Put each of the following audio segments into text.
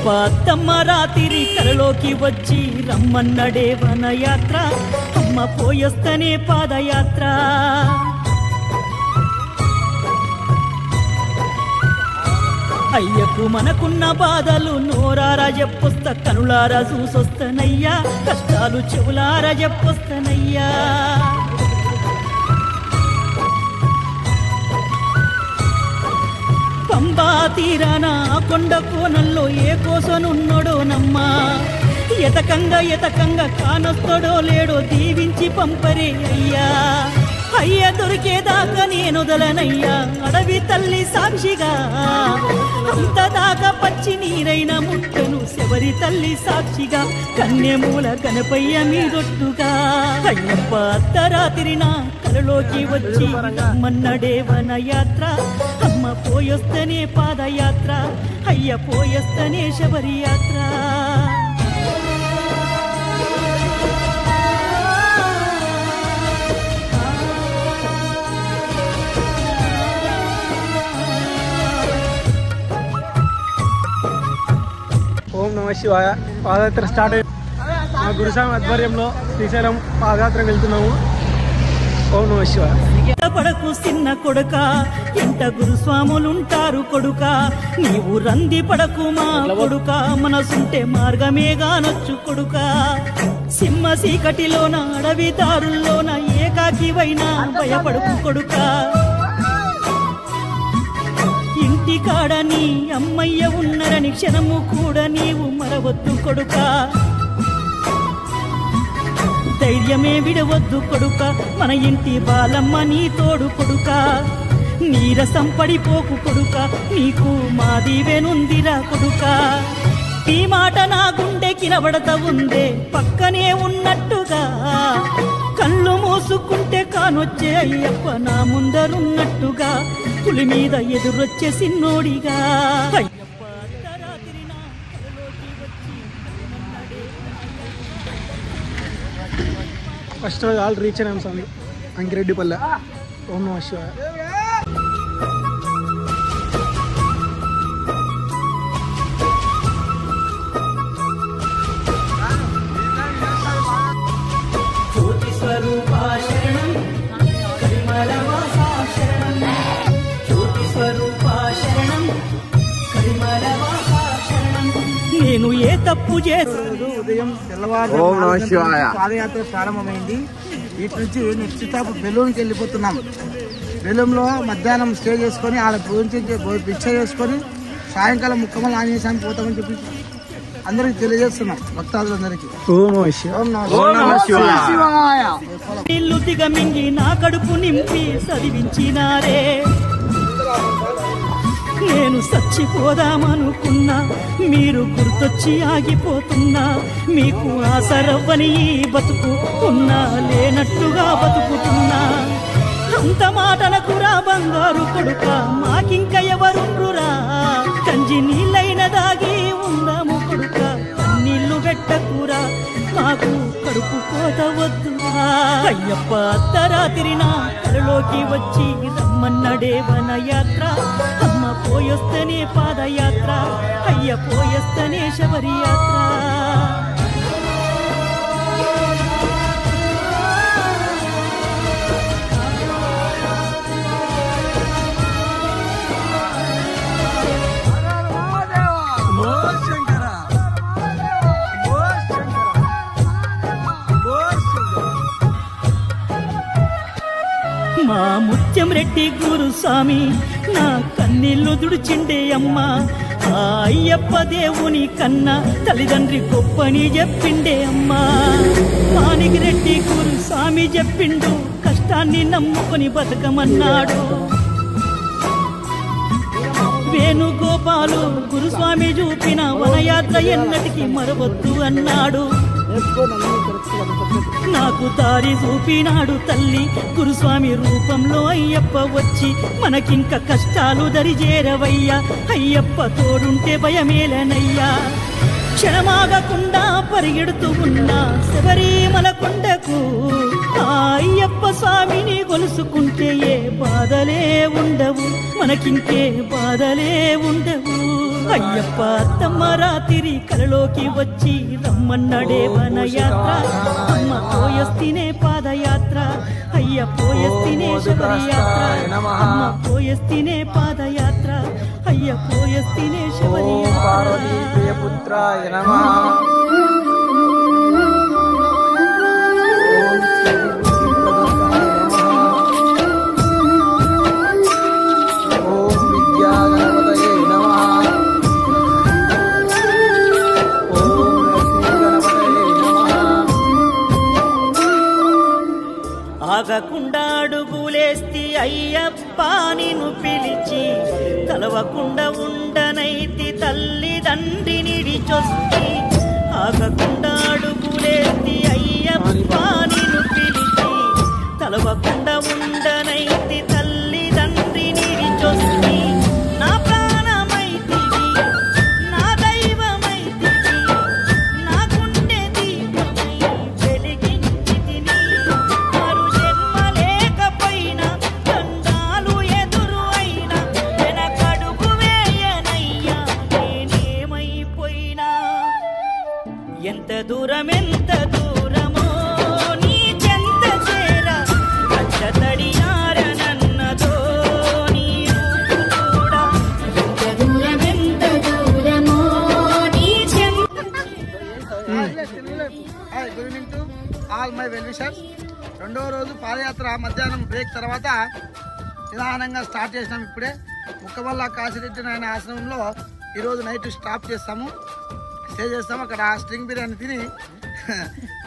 అయ్యప్ప అత్తమ్మ రాత్రి కలలోకి వచ్చి రమ్మన్నడే వనయాత్ర అమ్మ పోయొస్తనే పాదయాత్ర అయ్యకు మనకున్న బాధలు నోరారా చెప్పొస్తా కనులారా చూసొస్తనయ్యా కష్టాలు చెవులారా చెప్పొస్తనయ్యా పంబా తీరాన కొండ కోనల్లో ఏ కోసనున్నడోనమ్మా ఎతకంగా కానొస్తాడో లేడో దీవించి పంపరే అయ్యా అయ్య దొరికేదాకా నేనొదలనయ్యా అడవి తల్లి సాక్షిగా అంతదాకా పచ్చి నీరైన ముట్టను శబరి తల్లి సాక్షిగా కన్యమూల గణపయ్య మీదొట్టుగా అయ్యప్ప అర్ధరాత్రిన కలలోకి వచ్చి మన్నడే వనయాత్ర అమ్మ పోయొస్తనే పాదయాత్ర అయ్య పోయొస్తనే శబరి యాత్ర ఓం నమ శివాయ పాదయాత్ర స్టార్ట్ అయ్యి మా గురుస్వామి ఆధ్వర్యంలో శ్రీశైలం పాదయాత్ర వెళ్తున్నాము. ఓం నమ శివాయ. పడకు చిన్న కొడుక ఎంత గురుస్వాములుంటారు కొడుక నీవు రంది పడకు మా కొడుక మనసుంటే మార్గమే గానొచ్చు కొడుక సింహ సీకటిలోన అడవి దారుల్లోన ఏకాకివైనా భయపడుకు కొడుక ఇంటికాడ నీ అమ్మయ్య ఉన్నరని క్షణము కూడా నీవు మరవద్దు కొడుక ధైర్యమే విడవద్దు కొడుక మన ఇంటి బాలమ్మ నీ తోడు కొడుక నీరసం పడిపోకు కొడుక నీకు మా దీవెనుందిరా కొడుక ఈ మాట నా గుండె కినబడత ఉందే పక్కనే ఉన్నట్టుగా కళ్ళు మూసుకుంటే కానొచ్చే అయ్యప్ప నా ముందరున్నట్టుగా పులి మీద ఎదురొచ్చే సిన్నోడిగా అయ్యప్ప అర్ధరాత్రిన కలలోకి వచ్చి ఫస్ట్ ఆల్ రీచ్ అయినాం స్వామి అంకిరెడ్డిపల్లె. ఓం నమ శివాయ. నేను ఏ తప్పు చేశాను ఉదయం తెల్లవారు పాదయాత్ర ప్రారంభమైంది. వీటి నుంచి నెక్స్ట్ స్టాప్ బెలూన్కి వెళ్ళిపోతున్నాం. బెలూన్లో మధ్యాహ్నం స్టే చేసుకొని ఆడ భిక్ష చేసుకొని సాయంకాలం ముక్కమల ఆంజనేయ స్వామి పోతామని చెప్పి అందరికి తెలియజేస్తున్నాం భక్తాదులందరికీ. ఇల్లు దిగమింగి నా కడుపు నింపి చదివించినారే నేను చచ్చిపోదామనుకున్నా మీరు గుర్తొచ్చి ఆగిపోతున్నా మీకు ఆసరవ్వని ఈ బతుకు ఉన్నా లేనట్టుగా బతుకుతున్నా అంత మాటలకురా బంగారు కొడుక మాకింక ఎవరురా కంజి నీళ్ళైన దాగి ఉందాము కొడుక నీళ్లు పెట్టకురా మాకు కడుపు కోత వద్దురా అయ్యప్ప అర్ధరాత్రిన కలలోకి వచ్చి రమ్మన్నడే వనయాత్ర అమ్మ పోయొస్తనే పాదయాత్ర అయ్య పోయొస్తనే శబరి యాత్ర మా ముత్యం రెడ్డి గురుస్వామి నా కన్నీళ్లు దుడిచిండే అమ్మ ఆ అయ్యప్ప దేవుని కన్నా తల్లిదండ్రి గొప్పని చెప్పిండే అమ్మా మానికి రెడ్డి గురుస్వామి చెప్పిండు కష్టాన్ని నమ్ముకొని బతకమన్నాడు వేణుగోపాలు గురుస్వామి చూపిన వనయాత్ర ఎన్నటికి మరవద్దు అన్నాడు నాకు దారి చూపినాడు తల్లి గురుస్వామి రూపంలో అయ్యప్ప వచ్చి మనకింక కష్టాలు దరిజేరవయ్యా అయ్యప్ప తోడుంటే భయమేలనయ్యా క్షణమాగకుండా పరిగెడుతూ ఉన్నా శబరిమల కొండకు ఆ అయ్యప్ప స్వామిని కొలుసుకుంటే ఏ బాధలే ఉండవు మనకింకే బాధలే ఉండవు అయ్యప్ప అత్తమ్మ రాత్రి కలలోకి వచ్చి రమ్మన్నడే వనయాత్ర అమ్మ పోయొస్తేనే పాదయాత్ర అయ్య పోయొస్తేనే శబరియాత్ర అమ్మ పోయొస్తేనే పాదయాత్ర అయ్య పోయొస్తేనే శబరియాత్ర పుత్రాయ నమః ఆగకుండా అడుగులేస్తి అయ్యప్ప నిన్ను పిలిచి తలవకుండా ఉండనైతి తల్లిదండ్రి నిడిచొస్తి ఆగకుండా అడుగులేస్తి అయ్యప్ప నిన్ను పిలిచి తలవకుండా ఉండనైతి తల్లిదండ్రి నిడిచొస్తి నా ప్రాణమైతివి నా దైవమైతివి నా గుండె దీపమై వెలిగించి తిని మరు జన్మ లేకపోయినా దండాలు ఎదురు అయినా వెనకడుగు వేయనయ్యా నేనేమైపోయినా ఎంత దూరమో నీ చెంత చేర కచ్చ తడియారనన్నదో నీ రూపు చూడ ఎంత దూరమో నీ చెంత hi good evening to all my well wishers. రెండవ రోజు పాదయాత్ర మధ్యాహ్నం బ్రేక్ తర్వాత నిదానంగా స్టార్ట్ చేసినాం. ఇప్పుడే ముక్కవల్ల కాశీరెడ్డి నాయన ఆశ్రమంలో ఈరోజు నైట్ స్టాప్ చేస్తాము, స్టే చేస్తాము. అక్కడ స్ట్రింగ్ బిర్యానీ తిని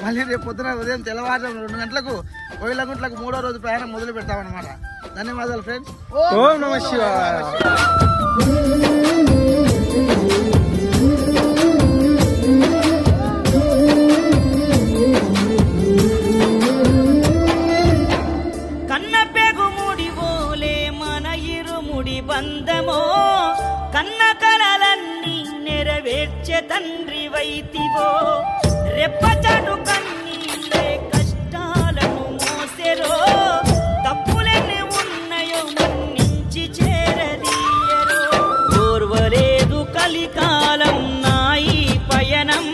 మళ్ళీ రేపు పొద్దున ఉదయం తెల్లవారుజాము 2 గంటలకు కోయిలగుంట్లకు 3వ రోజు ప్రయాణం మొదలు పెడతామన్నమాట. ధన్యవాదాలు ఫ్రెండ్స్. ఓం నమః శివాయ. కన్న పెగుముడి ఓలే మన ఇరుముడి బంధమో కన్న కలలన్నీ నెరవేర్చే తండ్రి వైతివో రెప్పచాటు కన్నీళ్ళే కష్టాలను మోసెరో తప్పులెన్ని ఉన్నాయో మన్నించి చేరదీయరో ఓర్వలేదు కలికాలం నాయి పయనం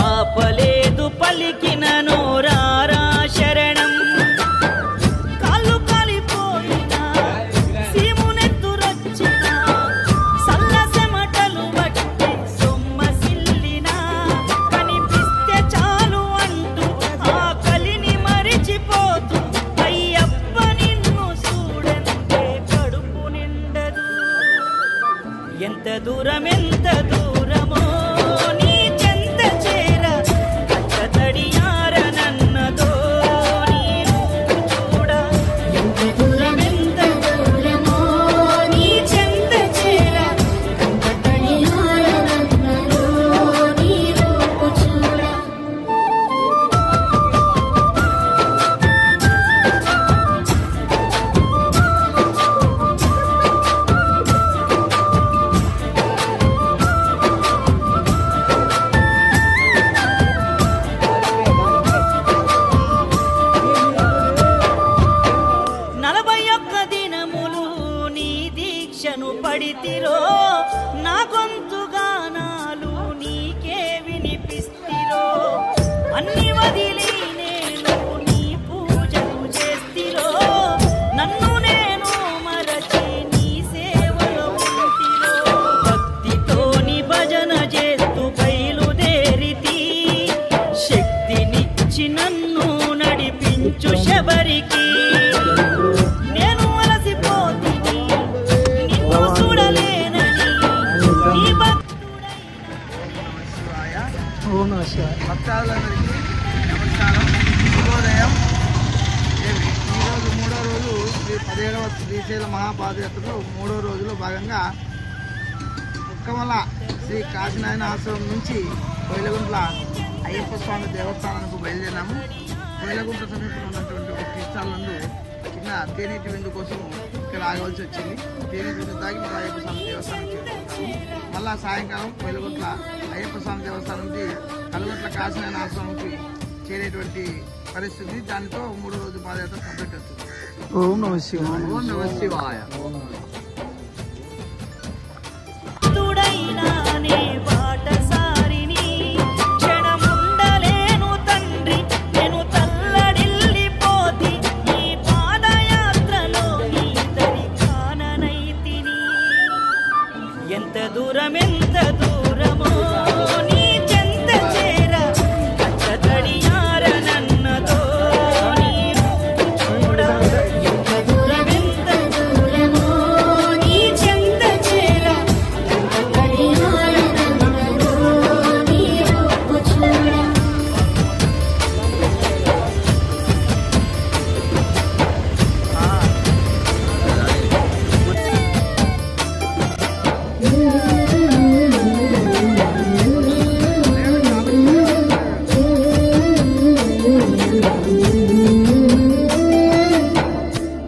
ఆపలేదు పలికిన నోరారా శరణం కాళ్ళు కాలిపోయినా సీమునెత్తురొచ్చినా సల్ల సెమటలు బట్టి సొమ్మసిల్లినా కనిపిస్తే చాలు అంటూ ఆ కలిని మరిచిపోతూ అయ్యప్ప నిన్ను చూడంతే కడుపు నిండదు ఎంత దూరమో నీ చెంత చేర కచ్చ తడియారనన్నదో నీ రూపు చూడ ఎంత దూరమో నీ చెంత చేర కచ్చ తడియారనన్నదో నీ రూపు చూడ దీక్షను పడితిరో నా గొంతు గానాలు నీకే వినిపిస్తిరో అన్ని వదిలి నేను నీ పూజలు చేస్తిరో నన్ను నేను మరచి నీ సేవలో ఉంటిరో భక్తితో నీ భజన చేస్తూ బయలుదేరితి శక్తినిచ్చి నన్ను నడిపించు శబరికి నేను అలసిపోతిని నిన్ను చూడలేనని నీ ఓం నమః శివాయ. భక్తాదులందరికీ నమస్కారం, శుభోదయం. ఈరోజు 3వ రోజు శ్రీ 17వ శ్రీశైల మహాపాదయాత్రలో 3వ రోజులో భాగంగా ముక్కమల శ్రీ కాశీనాయన ఆశ్రమం నుంచి కోయిలగుంట్ల అయ్యప్ప స్వామి దేవస్థానానికి బయలుదేరాము. కోయిలగుంట్ల సమీపంలో ఉన్నటువంటి ఒక టీ స్టాల్ నందు చిన్న తేనీటి విందు కోసం ఇక్కడ ఆగవలసి వచ్చింది. తేనీటి విందు తాగి మళ్ళీ అయ్యప్ప స్వామి దేవస్థానం చేరుకుంటాము. మళ్ళా సాయంకాలం కోయిలగుంట్ల అయ్యప్ప స్వామి దేవస్థానం నుంచి కలుగుంట్ల కాశీనాయన ఆశ్రమంకి చేరేటువంటి పరిస్థితి. దానితో 3వ రోజు పాదయాత్ర కంప్లీట్ అవుతుంది. ఓం నమః శివాయ. ఓం నమః శివాయ. అయినానే బాటసారిని క్షణముండలేను తండ్రి నేను తల్లడిల్లిపోతి ఈ పాదయాత్రలో నీ దరి కాననైతిని ఎంత దూరమో నీ చెంత చేర కట్టతడియారనన్నదో నీ చూడ ఎంత దూరమో నీ చెంత చేర కట్టతడియారనన్నదో నీ రూపు చూడ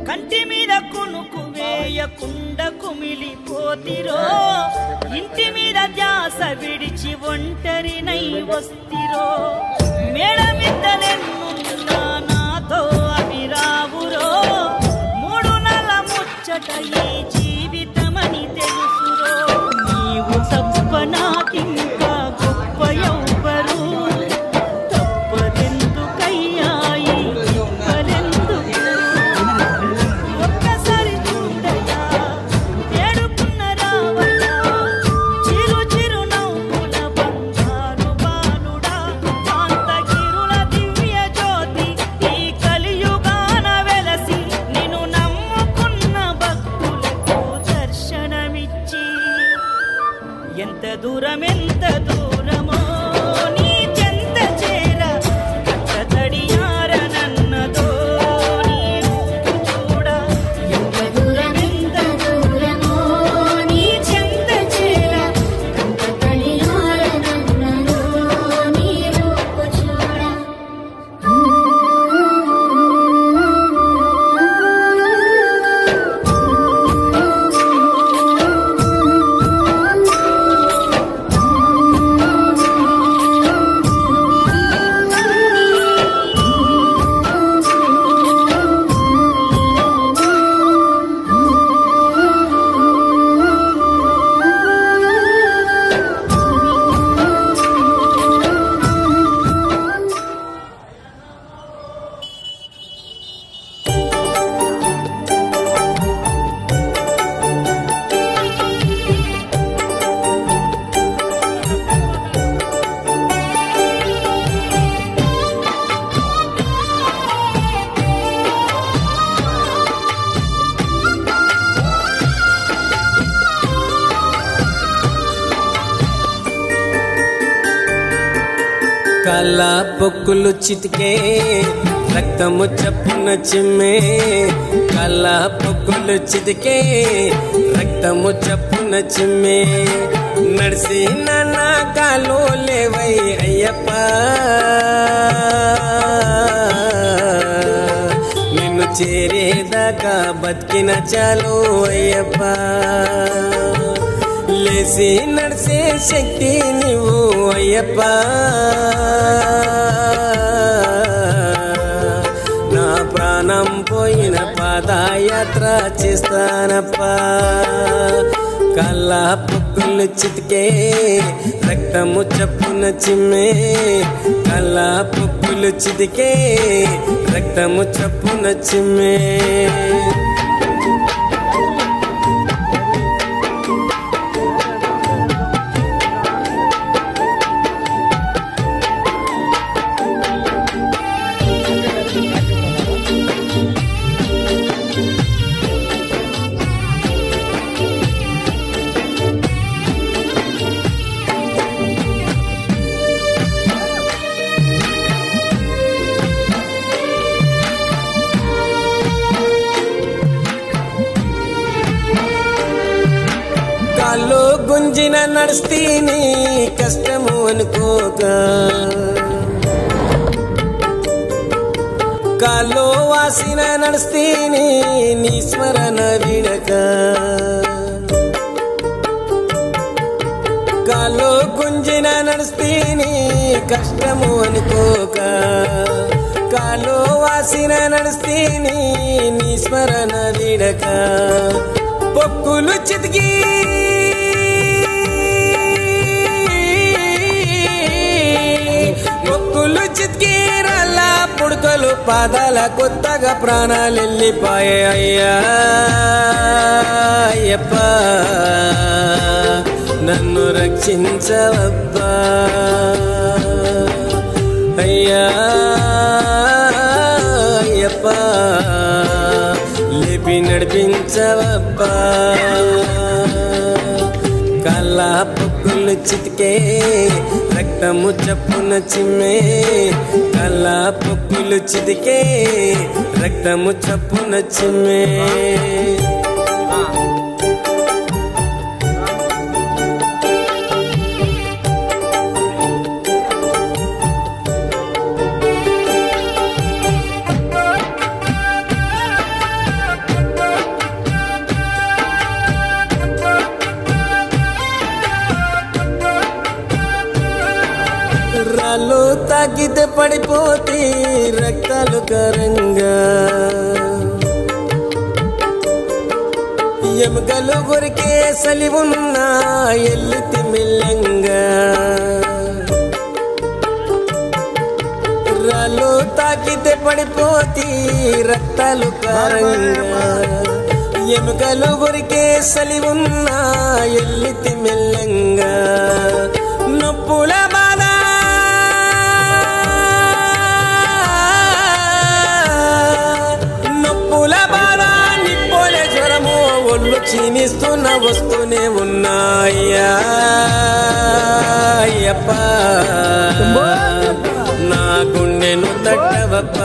కంటి మీద కునుకు వేయకుండా కుమిలిపోతిరో ఇంటి మీద ధ్యాస విడిచి ఒంటరినై వస్తిరో మేడమిద్దలెన్నున్నా నాతో అవి రావురో మూడు నెలల ముచ్చట ఈ జీవితమని తెలుసురో నీవు తప్ప నాకింకా గొప్ప ఎవ్వరు తప్పదెందుకయ్యా ఈ తిప్పలెందుకు ఒక్కసారి చూడయ్యా ఏడుకున్న రావయ్యా చిరు చిరు నవ్వుల బంగారు బాలుడా కాంతగిరుల దివ్య జ్యోతి ఈ కలియుగాన వెలసి నిన్ను నమ్ముకున్న భక్తులకు దర్శనమిచ్చి ఎంత దూరమో నీ చెంత చేర కట్టతడియారనన్నదో నీ రూపు చూడ ఎంత దూరమో నీ చెంత చేర కట్టతడియారనన్నదో నీ రూపు చూడ కాళ్ళ పొక్కులు చితికే రక్తము చప్పున చిమ్మే కాళ్ళ పొక్కులు చితికే రక్తము చప్పున చిమ్మే నడిసి నాన్న కాలు లేవై అయ్యప్ప నిన్ను చేరేదాకా బతికిన చాలు అయ్యప్ప లేసి నడిసే శక్తి నీవు అయ్యప్ప నా ప్రాణం పోయిన పాదయాత్ర చేస్తానప్ప కళ్ళ పొక్కులు చితికే రక్తము చప్పున చిమ్మే కళ్ళ పొక్కులు చితికే రక్తము చప్పున చిమ్మే కాళ్ళు గుంజిన నడుస్తీని కష్టము అనుకోక కాళ్ళు వాసిన నడుస్తీని నీ స్మరణ విడక కాళ్ళు గుంజిన నడుస్తీని కష్టము అనుకోక కాళ్ళు వాసిన నడుస్తీని నీ స్మరణ విడక పొక్కులు చితికి చితికి రల్ల పుడకలు పాదాల కొత్తగా ప్రాణాలు వెళ్ళిపోయే అయ్యా అయ్యప్ప నన్ను రక్షించవబ్బా అయ్యా అయ్యప్ప లేపి నడిపించవబ్బా కల్లా పొక్కులు చితికే రక్తము చప్పున చిమ్మే కల్లా పొక్కులు చితికే రక్తము చప్పున చిమ్మే రాళ్ళు తాకితే పడిపోతే రక్తాలు కరంగా ఎముకలు కొరికే సలి ఉన్నా ఎల్లితి మెల్లంగా రాళ్ళు తాకితే పడిపోతే రక్తాలు కరంగా ఎముకలు కొరికే సలి ఉన్నా ఎల్లితి మెల్లంగా నొప్పుల బాధ క్షీణిస్తున్న వస్తూనే ఉన్నాయ్యా అయ్యప్ప నా గుండెను తట్టవప్ప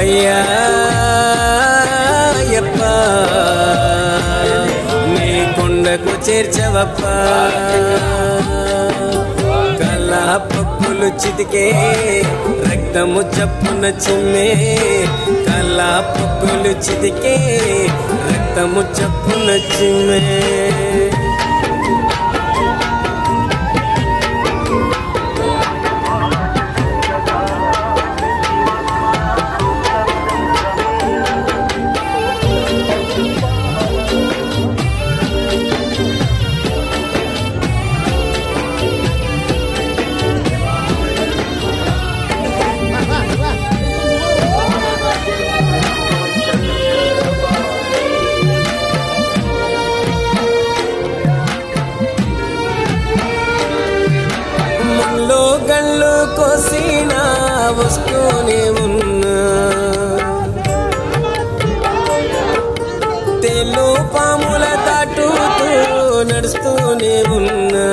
అయ్యా అయ్యప్ప నీ కొండకు చేర్చవప్ప కల్లా పప్పులు చితికే రక్తము చప్పున చిమ్మే కల్లా పప్పులు చితికే రక్తము చప్పున చిమ్మే గళ్ళు కోసినా వస్తూనే ఉన్నా తెలు పాముల దాటుతూ నడుస్తూనే ఉన్నా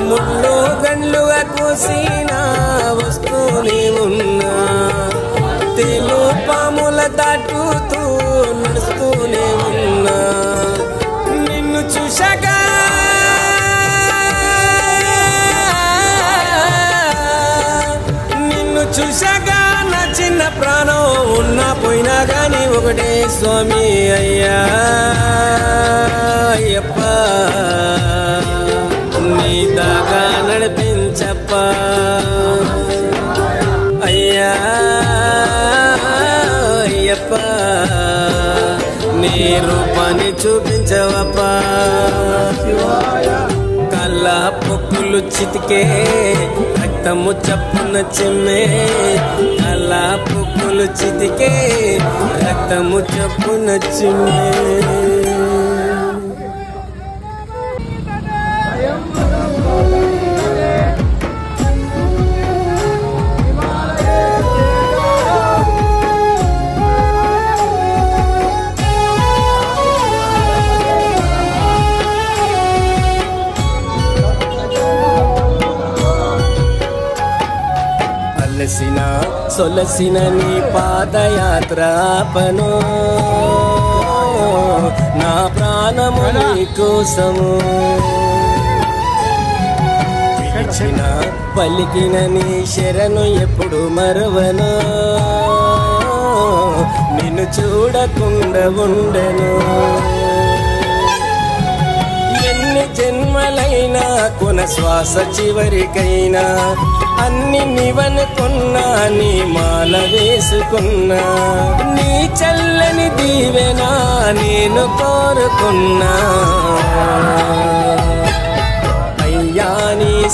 ముళ్ళు గండ్లుగా కోసినా వస్తూనే ఉన్నా తెలు పాముల దాటుతూ నడుస్తూనే ఉన్నా నిన్ను చూశాక చూశాక నా చిన్న ప్రాణం ఉన్నా పోయినా గాని ఒకటే స్వామి అయ్యా అయ్యప్ప నీ దాకా నడిపించప్ప అయ్యా అయ్యప్ప నీ రూపాన్ని చూపించవప్ప కల్లా పొక్కులు చితికే రక్తము చప్పున చిమ్మే కల్లా పొక్కులు చితికే రక్తము చప్పున చిమ్మే సొలసిన నీ పాదయాత్రాపను నా ప్రాణము నీ కోసము పిలిచిన పలికిన నీ శరణు ఎప్పుడు మరవను నిన్ను చూడకుండా ఉండను ఎన్ని జన్మలైనా కొన శ్వాస చివరికైనా అన్ని నీవనుకున్నా నీ మాల వేసుకున్నా నీ చల్లని దీవెనా నేను కోరుకున్నా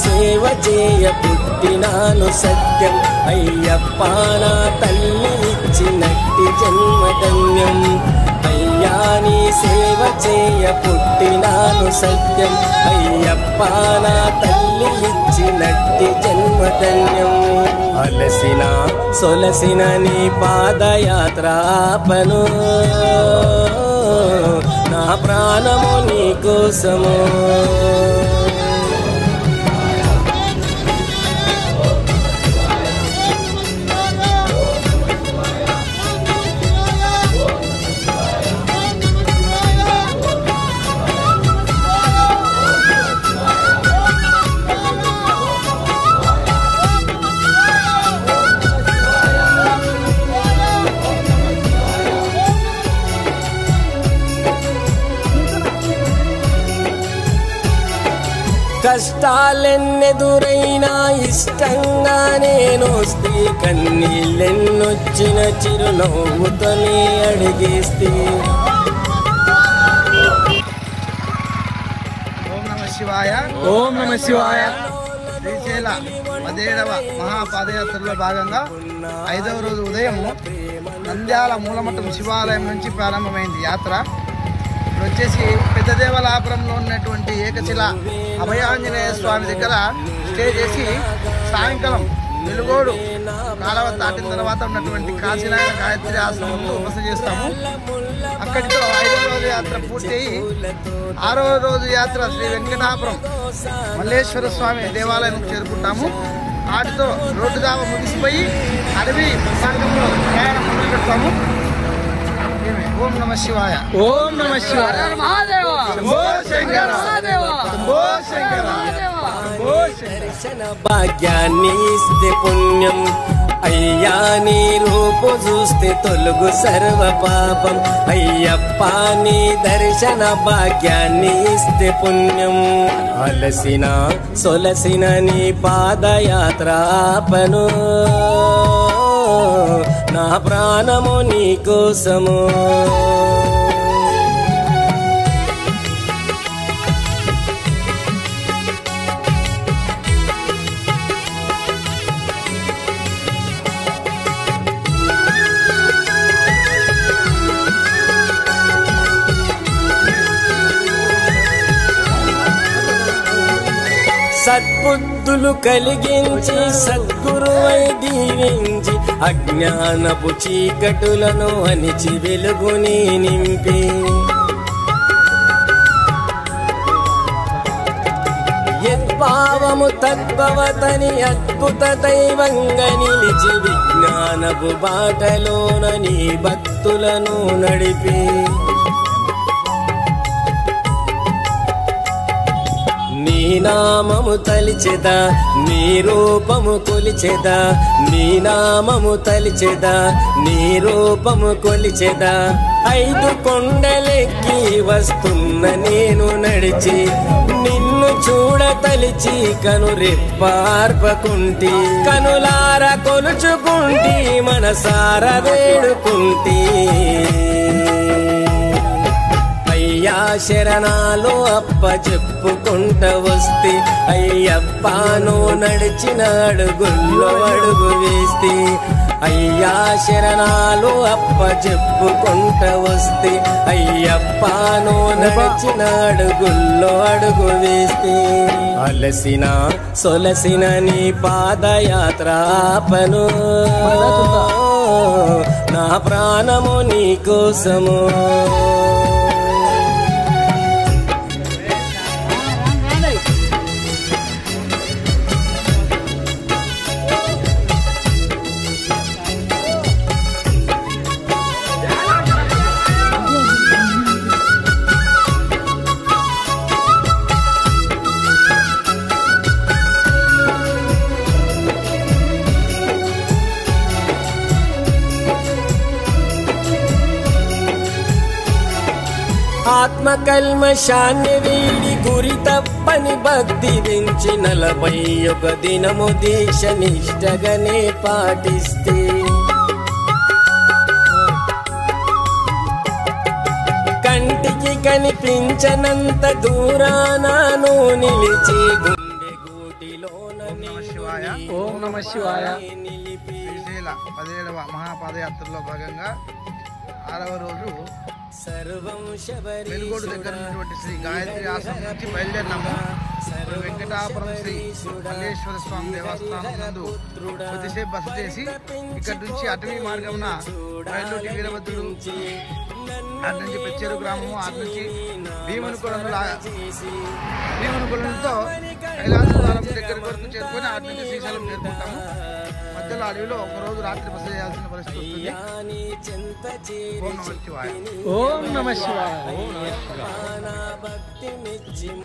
సేవ చేయ పుట్టినాను సత్యం అయ్యప్ప నా తల్లి ఇచ్చినట్టి జన్మధన్యం అయ్యా నీ సేవ చేయ పుట్టినాను సత్యం అయ్యప్ప నా తల్లి ఇచ్చినట్టి జన్మధన్యం అలసిన సొలసిన నీ పాదయాత్రాపను నా ప్రాణము నీ కోసము కష్టాలెన్నెదురైనా ఇష్టంగా నేను వస్తే కన్నీళ్ళెన్నొచ్చిన చిరునవ్వుతోనే అడిగేస్తే ఓం నమ శివాయ. ఓం నమ శివాయ. శ్రీశైల 17వ మహాపాదయాత్రలో భాగంగా 5వ రోజు ఉదయం నంద్యాల మూలమఠం శివాలయం నుంచి ప్రారంభమైంది యాత్ర. ఇప్పుడు వచ్చేసి పెద్దదేవలాపురంలో ఉన్నటువంటి ఏకశిల అభయాంజనేయ స్వామి దగ్గర స్టే చేసి సాయంకాలం వెలుగోడు కాలవ దాటిన తర్వాత ఉన్నటువంటి కాశీనాయన గాయత్రి ఆశ్రమంలో ఉపస చేస్తాము. అక్కడితో 5వ రోజు యాత్ర పూర్తయి 6వ రోజు యాత్ర శ్రీ వెంకటాపురం మల్లేశ్వర స్వామి దేవాలయం చేరుకుంటాము. వాటితో రోడ్డు దావ ముగిసిపోయి అడవి మార్గంలో ప్రయాణం మొదలు పెడతాము. ఓం నమ శివాయ. ఓం నమ శివాయ. శంభో శంకర. శంభో శంకర. దర్శన భాగ్యాన్ని ఇస్తే పుణ్యం అయ్యా నీ రూపు చూస్తే తొలుగు సర్వ పాపం అయ్యప్ప నీ దర్శన భాగ్యాన్ని ఇస్తే పుణ్యం అలసిన సొలసిన నీ పాదయాత్రాపను నా ప్రాణము నీ కోసము సద్బుద్ధులు కలిగించి సద్గురువై దీవించి అజ్ఞానపు చీకటులను అణిచి వెలుగుని నింపి యద్భావము తద్భవతని అద్భుత దైవంగా నిలిచి విజ్ఞానపు బాటలోన నీ భక్తులను నడిపి నీ నామము తలిచెదా నీ రూపము కొలిచెదా నీ నామము తలిచెదా నీ రూపము కొలిచెదా 5 కొండలెక్కి వస్తున్న నేను నడిచి నిన్ను చూడతలిచి కనురెప్పార్పకుంటి కనులార కొలుచుకుంటి మనసార వేడుకుంటి అయ్యా శరణాలు అప్ప చెప్పుకుంట వస్తే అయ్యప్పను నడిచిన అడుగుల్లో అడుగు వేస్తే అయ్యా శరణాలు అప్ప చెప్పుకుంట వస్తే అయ్యప్పను నడిచిన అడుగుల్లో అడుగు వేస్తే అలసిన సొలసిన నీ పాదయాత్రాపను నా ప్రాణము నీ కోసము ఆత్మ కల్మషాన్ని వీడి గురి తప్పని భక్తి దించి 41 దినము దీక్ష నిష్టగానే పాటిస్తే కంటికి కనిపించనంత దూరానాను నిలిచి గుండె శివాయ. ఓం నమ శివాయ. శ్రీశైల 17వ మహాపాదయాత్రలో భాగంగా 6వ రోజు వెలుగోడు దగ్గర ఉన్నటువంటి శ్రీ గాయత్రి ఆశ్రమం నుంచి బయలుదేరినాము. వెంకటాపురం శ్రీ మల్లేశ్వర స్వామి దేవస్థానం నందు కొద్దిసేపు బస చేసి ఇక్కడి నుంచి అటవీ మార్గమున రైల్లోటి వీరభద్రుడు, అటు నుంచి పెచ్చేరు గ్రామము, అటు నుంచి భీమనుకొలంతో కైలాసద్వారం దగ్గర వరకు చేరుకొని అటు నుంచి శ్రీశైలం చేరుకుంటాము. మధ్యలో అడవిలో ఒకరోజు రాత్రి బస చేయాల్సిన పరిస్థితి వస్తుంది. ఓం నమ శివాయ. ఓం నమ శివాయ.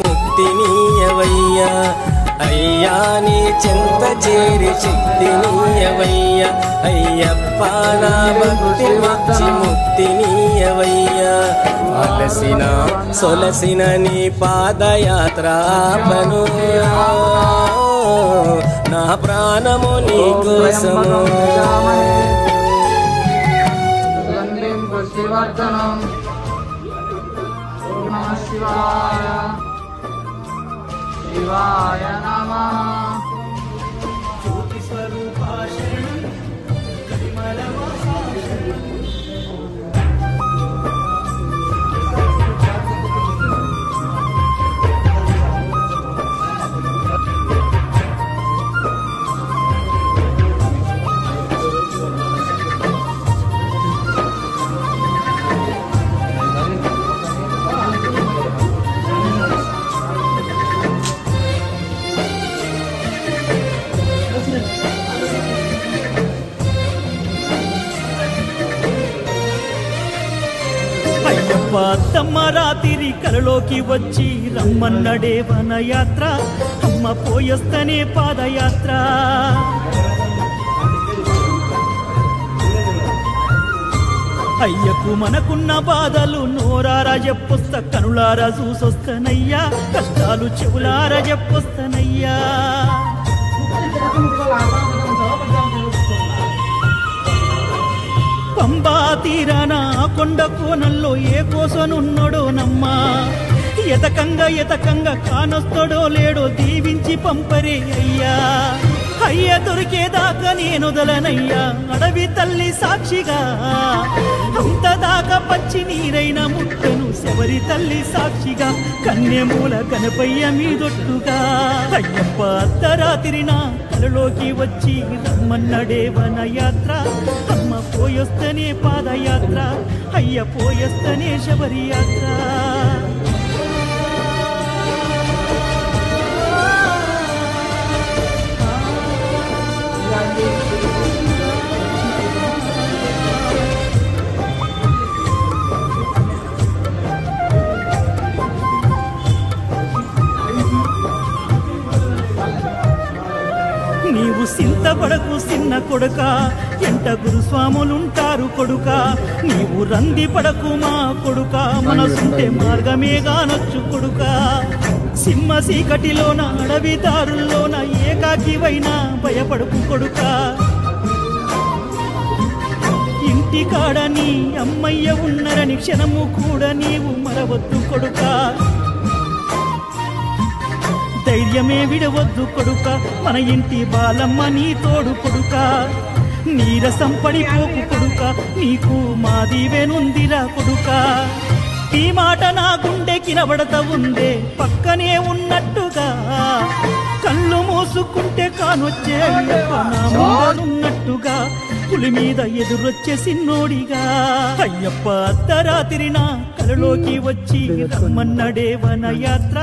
ముక్తినీయవయ్యా అయ్యా నీ చెంత చేరి శక్తినీయవయ్యా అయ్యప్ప నా భక్తి మచ్చి ముక్తినీయవయ్యా అలసిన సొలసిన నీ పాదయాత్రను నా ప్రాణము నీ కోసము శివాయ నమః. అయ్యప్ప తమ్మ రాత్రి కలలోకి వచ్చి రమ్మన్నడే వనయాత్ర, అమ్మ పోయొస్తనే పాదయాత్ర. అయ్యకు మనకున్న బాధలు నోరారా చెప్పొస్త, కనులారా చూసొస్తనయ్యా, కష్టాలు చెవులారా చెప్పొస్తనయ్యా. పంబా తీరాన కొండ కోనల్లో ఏ కోసనున్నడో నమ్మా, ఎతకంగా కానొస్తాడో లేడో దీవించి పంపరే అయ్యా. అయ్య దొరికేదాకా నేనొదలనయ్యా, అడవి తల్లి సాక్షిగా అంతదాకా పచ్చి నీరైన ముట్టను, శబరి తల్లి సాక్షిగా కన్యమూల కనపయ్య మీదొట్టుగా. అయ్యప్ప అర్ధరాత్రిన కలలోకి వచ్చి రమ్మన్నడే వనయాత్ర, అమ్మ పోయొస్తనే పాదయాత్ర, అయ్య పోయొస్తనే శబరి యాత్ర. నీవు సింతపడకు చిన్న కొడుక, ఎంట గురుస్వాములుంటారు కొడుక. నీవు రంది పడకు మా కొడుక, మనసుంటే మార్గమే గానొచ్చు కొడుక. సింహ సీకటిలోన అడవి దారుల్లోన ఏకాకివైనా భయపడకు కొడుక. ఇంటికాడ నీ అమ్మయ్య ఉన్నరని క్షణము కూడా నీవు మరవద్దు కొడుక. ధైర్యమే విడవద్దు కొడుక, మన ఇంటి బాలమ్మ నీ తోడు కొడుక. నీరసం పడిపోకు కొడుక, నీకు మాదివేనుందిరా కొడుక. ఈ మాట నా గుండెకి నబడత ఉందే పక్కనే ఉన్నట్టుగా, కళ్ళు మూసుకుంటే కానొచ్చే అయ్యప్ప నా ముందరున్నట్టుగా, పులి మీద ఎదురొచ్చే సిన్నోడిగా. అయ్యప్ప అర్ధరాత్రిన కలలోకి వచ్చి రమ్మన్నడే వనయాత్ర,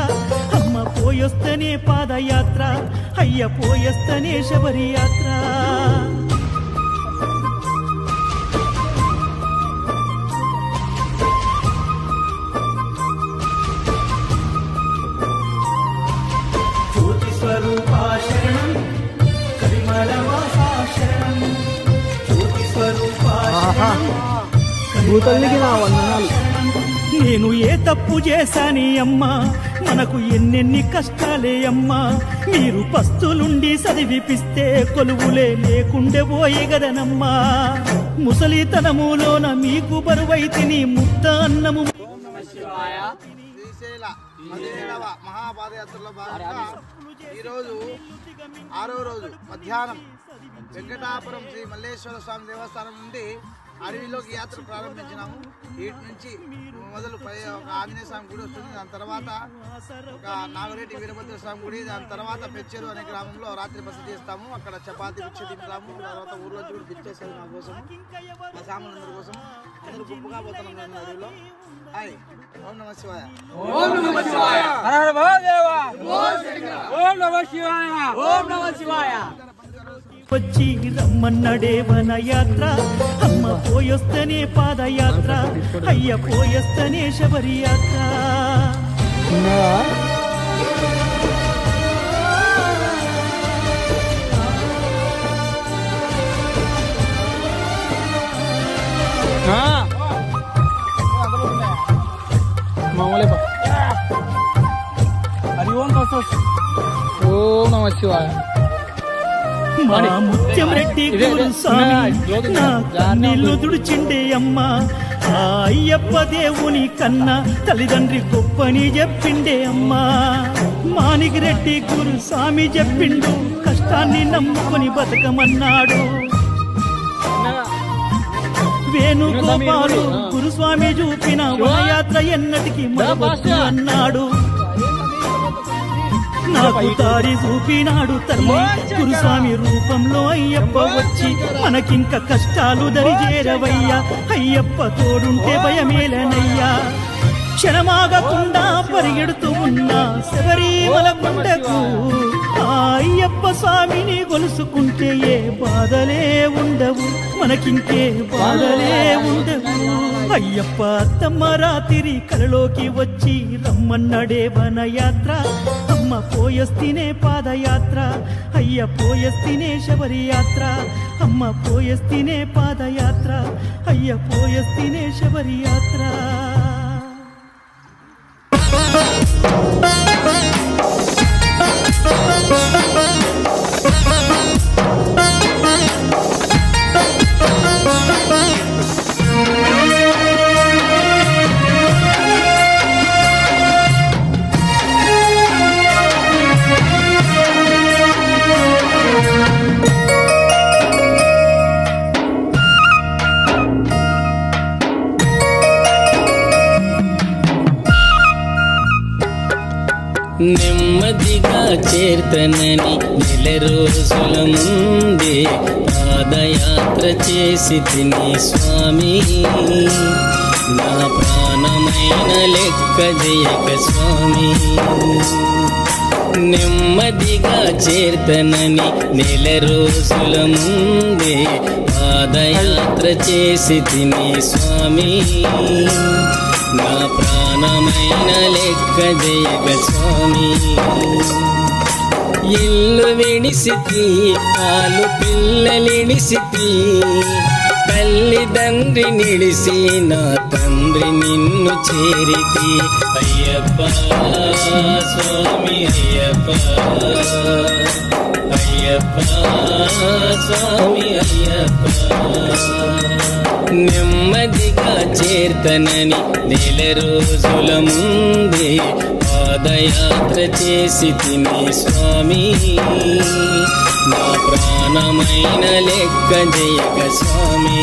అమ్మ పోయొస్తనే పాదయాత్ర, అయ్య పోయొస్తనే శబరి యాత్ర. భూతల్లికి నా వందనాలు. నేను ఏ తప్పు చేశాని అమ్మా, మనకు ఎన్నెన్ని కష్టాలే అమ్మా. మీరు పస్తులుండి చదివిపిస్తే కొలువులే లేకుండే పోయే గదనమ్మా. ముసలితనములోన మీకు బరువైతిని ముద్ద అన్నము. శ్రీశైల 17వ మహాపాదయాత్రలో భాగంగా ఈరోజు 6వ రోజు మధ్యాహ్నం వెంకటాపురం శ్రీ మల్లేశ్వర స్వామి దేవస్థానం నుండి అడవిలోకి యాత్ర ప్రారంభించినాము. వీటి నుంచి మొదలు ఒక ఆంజనేయ స్వామి గుడి వస్తుంది, దాని తర్వాత ఒక నాగరెడ్డి వీరభద్ర స్వామి గుడి, దాని తర్వాత పెచ్చేరు అనే గ్రామంలో రాత్రి బస చేస్తాము. అక్కడ చపాతి భిక్ష తింటాము. తర్వాత ఊర్లోంచి కూడా భిక్షేస్తారు మా కోసం, మా సామాన్లందరి కోసం. అందరూ గుంపుగా పోతున్నాం అడవిలో. హాయ్, ఓం నమ శివాయ. ఓం నమ శివాయ. హర హర మహాదేవ. ఓం నమ శివాయ. ఓం నమ శివాయ. వచ్చి రమ్మన్నడే వన యాత్ర, అమ్మ పోయొస్తనే పాదయాత్ర, అయ్య పోయొస్తనే శబరి యాత్ర. ఓం నమ శివాయ. మా ముత్యం రెడ్డి గురుస్వామి నా కన్నీళ్లు తుడిచిండే అమ్మ, ఆ అయ్యప్ప దేవుని కన్నా తల్లిదండ్రి గొప్పని చెప్పిండే అమ్మ. మానికి రెడ్డి గురుస్వామి చెప్పిండు, కష్టాన్ని నమ్ముకొని బతకమన్నాడు. వేణుగోపాలు గురుస్వామి చూపిన వనయాత్ర ఎన్నటికి మరవద్దు అన్నాడు. నాకు దారి చూపినాడు తల్లి గురుస్వామి రూపంలో అయ్యప్ప వచ్చి, మనకింక కష్టాలు దరిచేరవయ్యా, అయ్యప్ప తోడుంటే భయమేలనయ్యా. క్షణమాగకుండా పరిగెడుతూ ఉన్నా శబరిమల కొండకు, ఆ అయ్యప్ప స్వామిని గొలుసుకుంటే ఏ బాధలే ఉండవు, మనకింకే బాధలే ఉండవు. అయ్యప్ప అత్తమ్మ రాత్రి కలలోకి వచ్చి రమ్మన్నడే వనయాత్ర, అమ్మ పోయొస్తేనే పాదయాత్ర, అయ్య పోయొస్తేనే శబరి యాత్ర, అమ్మ పోయొస్తేనే పాదయాత్ర, అయ్య పోయొస్తేనే శబరి యాత్ర. నెమ్మదిగా చేర్తనని నెల రోజుల ముందే పాదయాత్ర చేసి తిని స్వామి, నా ప్రాణమైన లెక్క జయక స్వామి. నెమ్మదిగా చేర్తనని నెల రోజుల ముందే పాదయాత్ర చేసి తిని స్వామి, నా ప్రాణమైన లెక్క జయక స్వామి. ఇల్లు విడిసితి, పాలు పిల్లలిడిసితి, తల్లిదండ్రి నిడిసి నా తండ్రి నిన్ను చేరితి. అయ్యప్ప స్వామి అయ్యప్ప, అయ్యప్ప స్వామి అయ్యప్ప. నెమ్మదిగా చేర్తనని నెల రోజుల ముందే పాదయాత్ర చేసి తిని స్వామి, నా ప్రాణమైన లెక్క జయక స్వామి.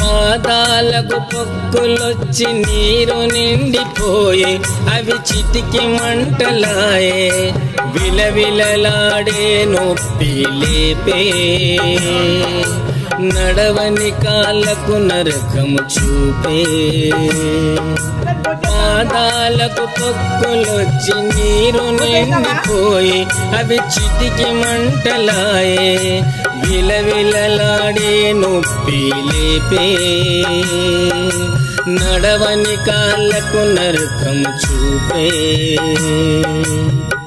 పాదాలకు పొక్కులొచ్చి నీరు నిండిపోయే, అవి చిటికి మంటలాయే, విలవిలలాడే నొప్పి లేపే. నడవని కాళ్ళకు నరకము చూపే, పాదాలకు పొక్కులొచ్చి నీరు నిండిపోయి, అవి చిటికి మంటలాయే, విలవిలలాడే నొప్పి లేపే. నడవని కాళ్ళకు నరకము చూపే.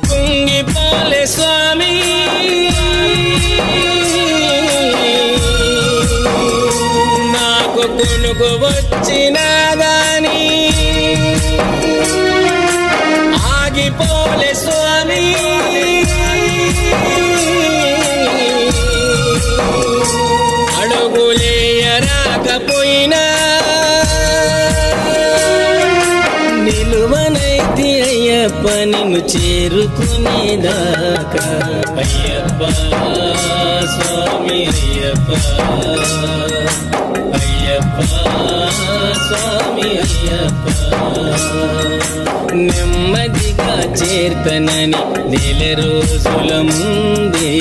కుంగిపోలే స్వామి గునుగు వచ్చినా గాని ఆగిపోలే స్వామి అడుగులేయరాకపోయినా నిలువనైతి అయ్యప్ప నిన్ను చేరుకునేదాకా అయ్యప్ప స్వామి అయ్యప్ప అయ్యప్ప స్వామి అయ్యప్ప నెమ్మదిగా చేర్తనని నెల రోజుల ముందే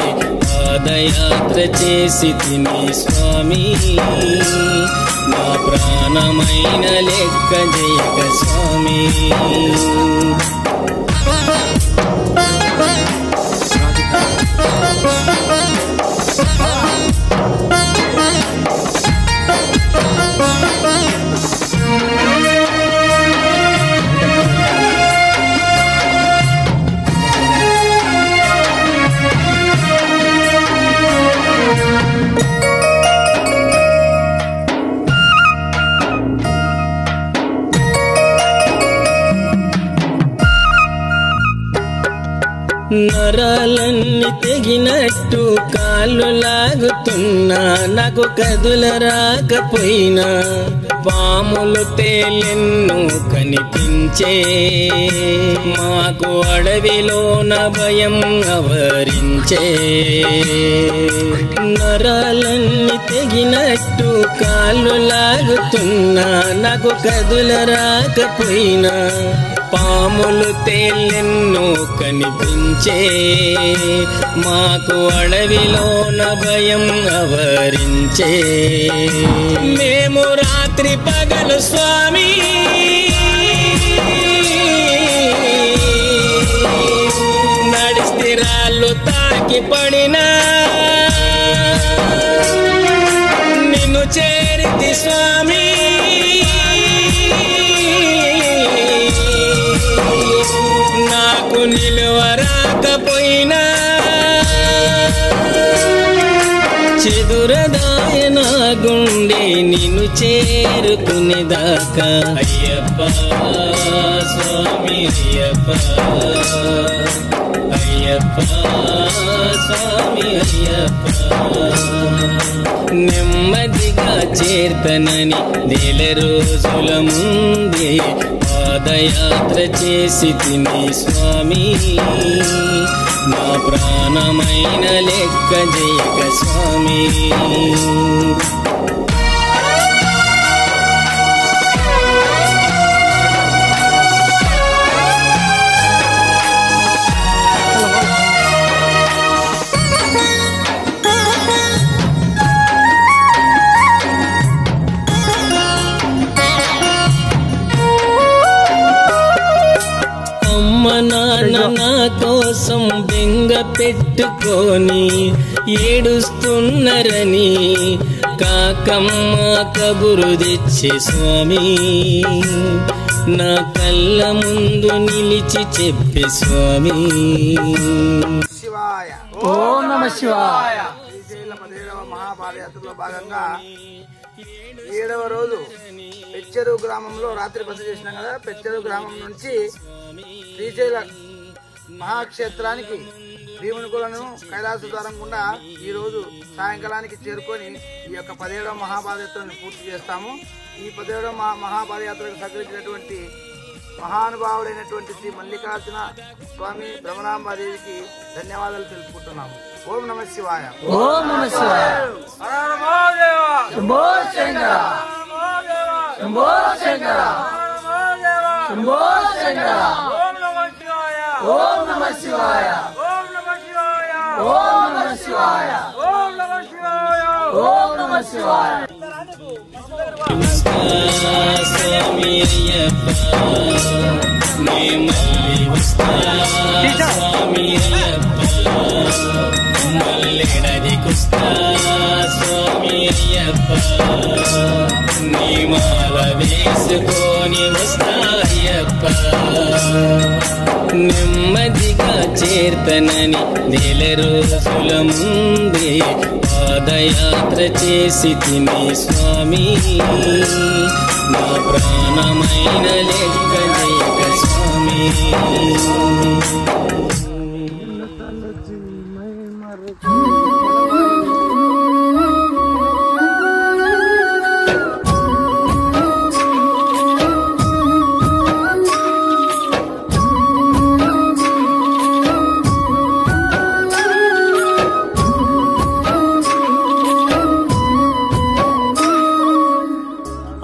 పాదయాత్ర చేసి తిని స్వామి నా ప్రాణమైన లెక్క జయక స్వామి నరాలన్నీ తెగినట్టు కాళ్ళు లాగుతున్నా నాకు కదుల రాకపోయినా పాములు తేలెన్నో కనిపించే మాకు అడవిలోన భయం ఆవరించే నరాలన్నీ తెగినట్టు కాళ్ళు లాగుతున్నా నాకు కదుల రాకపోయినా పాములు తేలెన్నో కనిపించే మాకు అడవిలోన భయం ఆవరించే మేము రాత్రి పగలు స్వామి నడిస్తే రాళ్ళు తాకి పడినా నిన్ను చేరితి స్వామి నాకు నిలువరాకపోయినా చెదురదాయ నా గుండె నిన్ను చేరుకునేదాకా అయ్యప్ప స్వామి అయ్యప్ప అయ్యప్ప స్వామి అయ్యప్ప నెమ్మదిగా చేర్తనని నెల రోజుల ముందే పాదయాత్ర చేసి తిని స్వామి నా ప్రాణమైన లెక్క జయక స్వామి నా కోసం బెంగ పెట్టుకొని ఏడుస్తున్నరని కాకమ్మ కబురు తెచ్చే స్వామి నా కళ్ళ ముందు నిలిచి చెప్పే స్వామి శివాయ ఓం నమ శివాయ. శ్రీశైల 17వ మహాపాదయాత్రలో భాగంగా 7వ రోజు పెచ్చెరు గ్రామంలో రాత్రి బస చేసినాం కదా. పెచ్చెరు గ్రామం నుంచి శ్రీశైల మహాక్షేత్రానికి భీమునికులను కైలాస ద్వారం గుండా ఈ రోజు సాయంకాలానికి చేరుకొని ఈ యొక్క 17వ మహాపాదయాత్రను పూర్తి చేస్తాము. ఈ 17వ మహాపాదయాత్రకు సహకరించినటువంటి మహానుభావుడైనటువంటి శ్రీ మల్లికార్జున స్వామి బ్రహ్మరాంబాదేవికి ధన్యవాదాలు తెలుపుకుంటున్నాము. ఓం నమ శివాయ. ఓం నమ శివాయ. శంభో శంకర శంభో శంకర శంభో శంకర. ఓం నమ శివాయ. ఓం నమ శివాయ. ఓం నమ శివాయ. ఓం నమ శివాయ. ఓం నమ శివాయ. స్వామి అయ్యప్ప నే మళ్ళీ వస్తా స్వామి అయ్యప్ప మల్లెడది కుస్తా స్వామి అయ్యప్ప నీ మాల వేసుకొని వస్తా అయ్యప్ప నెమ్మదిగా చేర్తనని నెల రోజుల ముందే పాదయాత్ర చేసి తిని స్వామి నా ప్రాణమైన లెక్క లేక స్వామి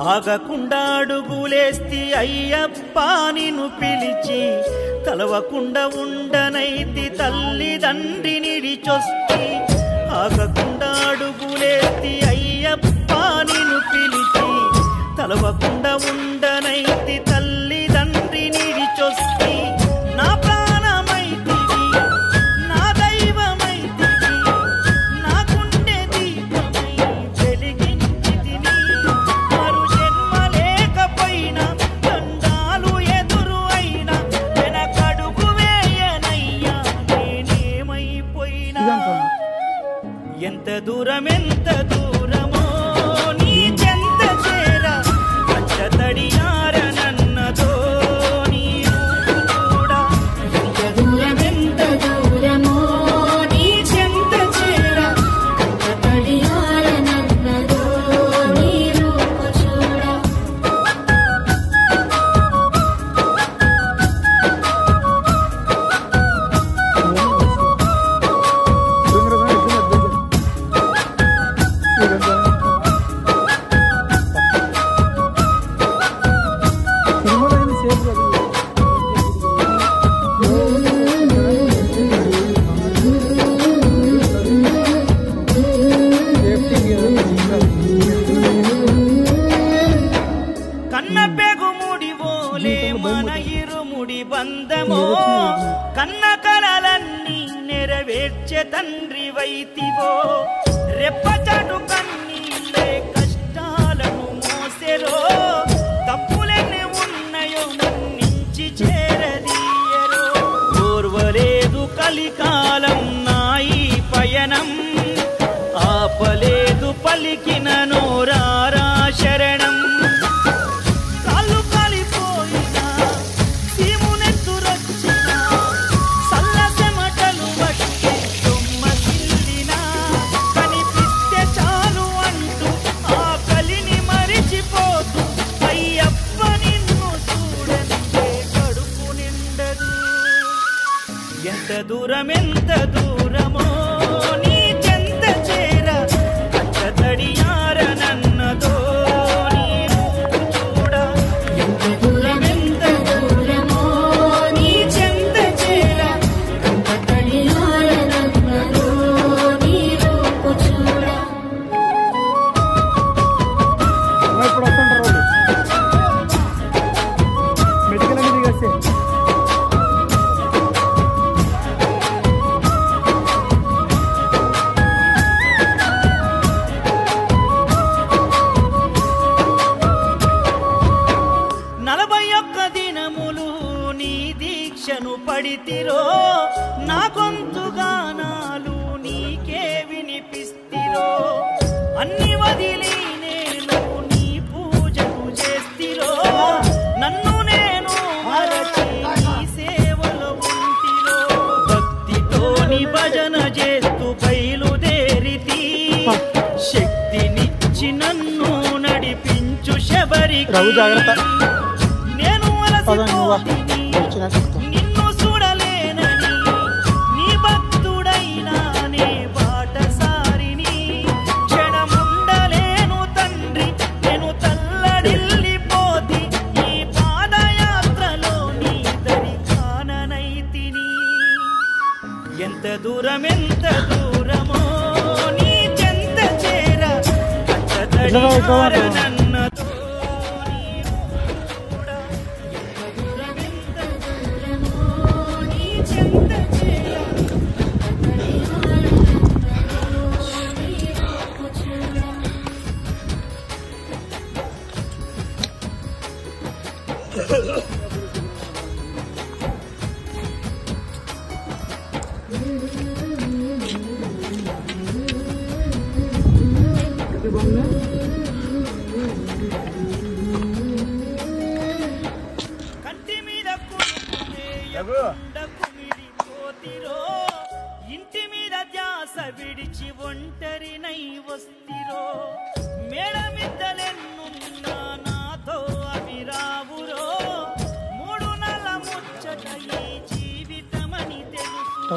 ఆగకుండా అడుగులేస్తి అయ్యప్ప నిన్ను పిలిచి కలవకుండా ఉండనైతి తల్లిదండ్రి నిడిచొస్తి ఆగకుండా అడుగులేస్తి అయ్యప్ప నిన్ను పిలిచి కలవకుండా ఉండనైతి తల్లిదండ్రి నిడిచొస్తి నా ప్రాణమైతివి నా దైవమైతివి నా గుండె దీపమై వెలిగించితిని మరు జన్మ లేకపోయినా దండాలు ఎదురు అయినా వెనకడుగు వేయనయ్యా నేనేమైపోయినా ఎంత దూరమో నీ చెంత చేర తడియారనన్నదో నీ చూడ ఎంత దూరమో నీ చెంత చేర తడియారనన్నదో నీ రూపు చూడ కన్న పెగుముడి ఓలే మన ఇరుముడి బంధమో కన్న కలలన్నీ నెరవేర్చే తండ్రి వైతివో రెప్పచాటు కన్నీళ్ళే కష్టాలను మోసెరో తప్పులెన్ని ఉన్నాయో మన్నించి చేరదీయరో ఓర్వలేదు కలికాలం నాయి పయనం ఆపలేదు పలికిన నోరారా శరణం కాళ్ళు కాలిపోయినా సీమునెత్తురొచ్చినా సల్లసెమటలు బట్టి సొమ్మసిల్లినా కనిపిస్తే చాలు అంటూ ఆకలిని మరిచిపోతూ అయ్యప్ప నిన్ను చూడంటే కడుపు నిండదు ఎంత దూరమో నీ చెంత చేర తడియారనన్నదో నీ రూపు చూడ ఎంత దూరమో నీ చెంత చేర తడియారనన్నదో నీ రూపు చూడ ఇప్పుడు వస్తుంటారు మెడికల్ అనేది దిగేస్తే పడితిరో నా గొంతుగానాలు నీకే వినిపిస్తిరో అన్ని వదిలి నేను నీ పూజకు చేస్తిరో నన్ను నేను మరచి నీ సేవలో ఉంటిరో భక్తితోని భజన చేస్తూ బయలుదేరితి శక్తినిచ్చి నన్ను నడిపించు శబరికి నేను అలసిపోతిని నిన్ను చూడలేనని నీ భక్తుడైనా నే బాటసారిని క్షణముండలేను తండ్రి నేను తల్లడిల్లిపోతి ఈ పాదయాత్రలో నీ దరి కాననైతిని ఎంత దూరమో నీ చెంత చేర తడియారనన్నదో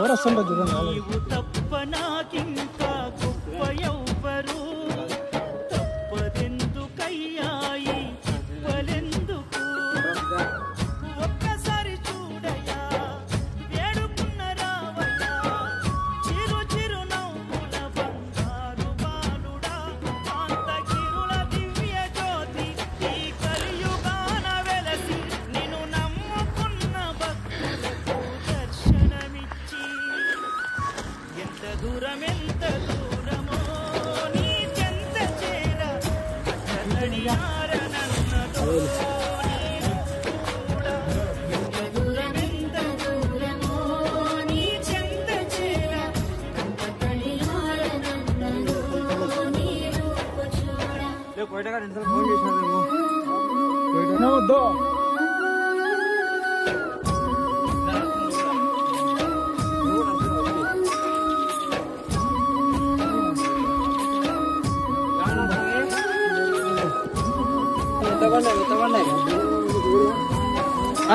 ఎవరు వస్తుంటారు చూడండి. నీవు తప్ప నాకింకా గొప్ప ఎవ్వరు తప్పదెందుకయ్యాయి తిప్పలెందుకు ఒక్కసారి చూడయా వేడుకున్న రావయ్యా చిరు చిరు నవ్వుల బంగారు బాలుడా కాంతగిరుల దివ్య జ్యోతి ఈ కలియుగాన వెలసి నిన్ను నమ్ముకున్న భక్తులకు దర్శనమిచ్చి ఎంత దూరమో నీ చెంత చేర కట్టడియారనన్నదో నీవు కూడా ఎంత దూరమో నీ చెంత చేర కట్టడియారనన్నదో నీవు కూడా వద్దు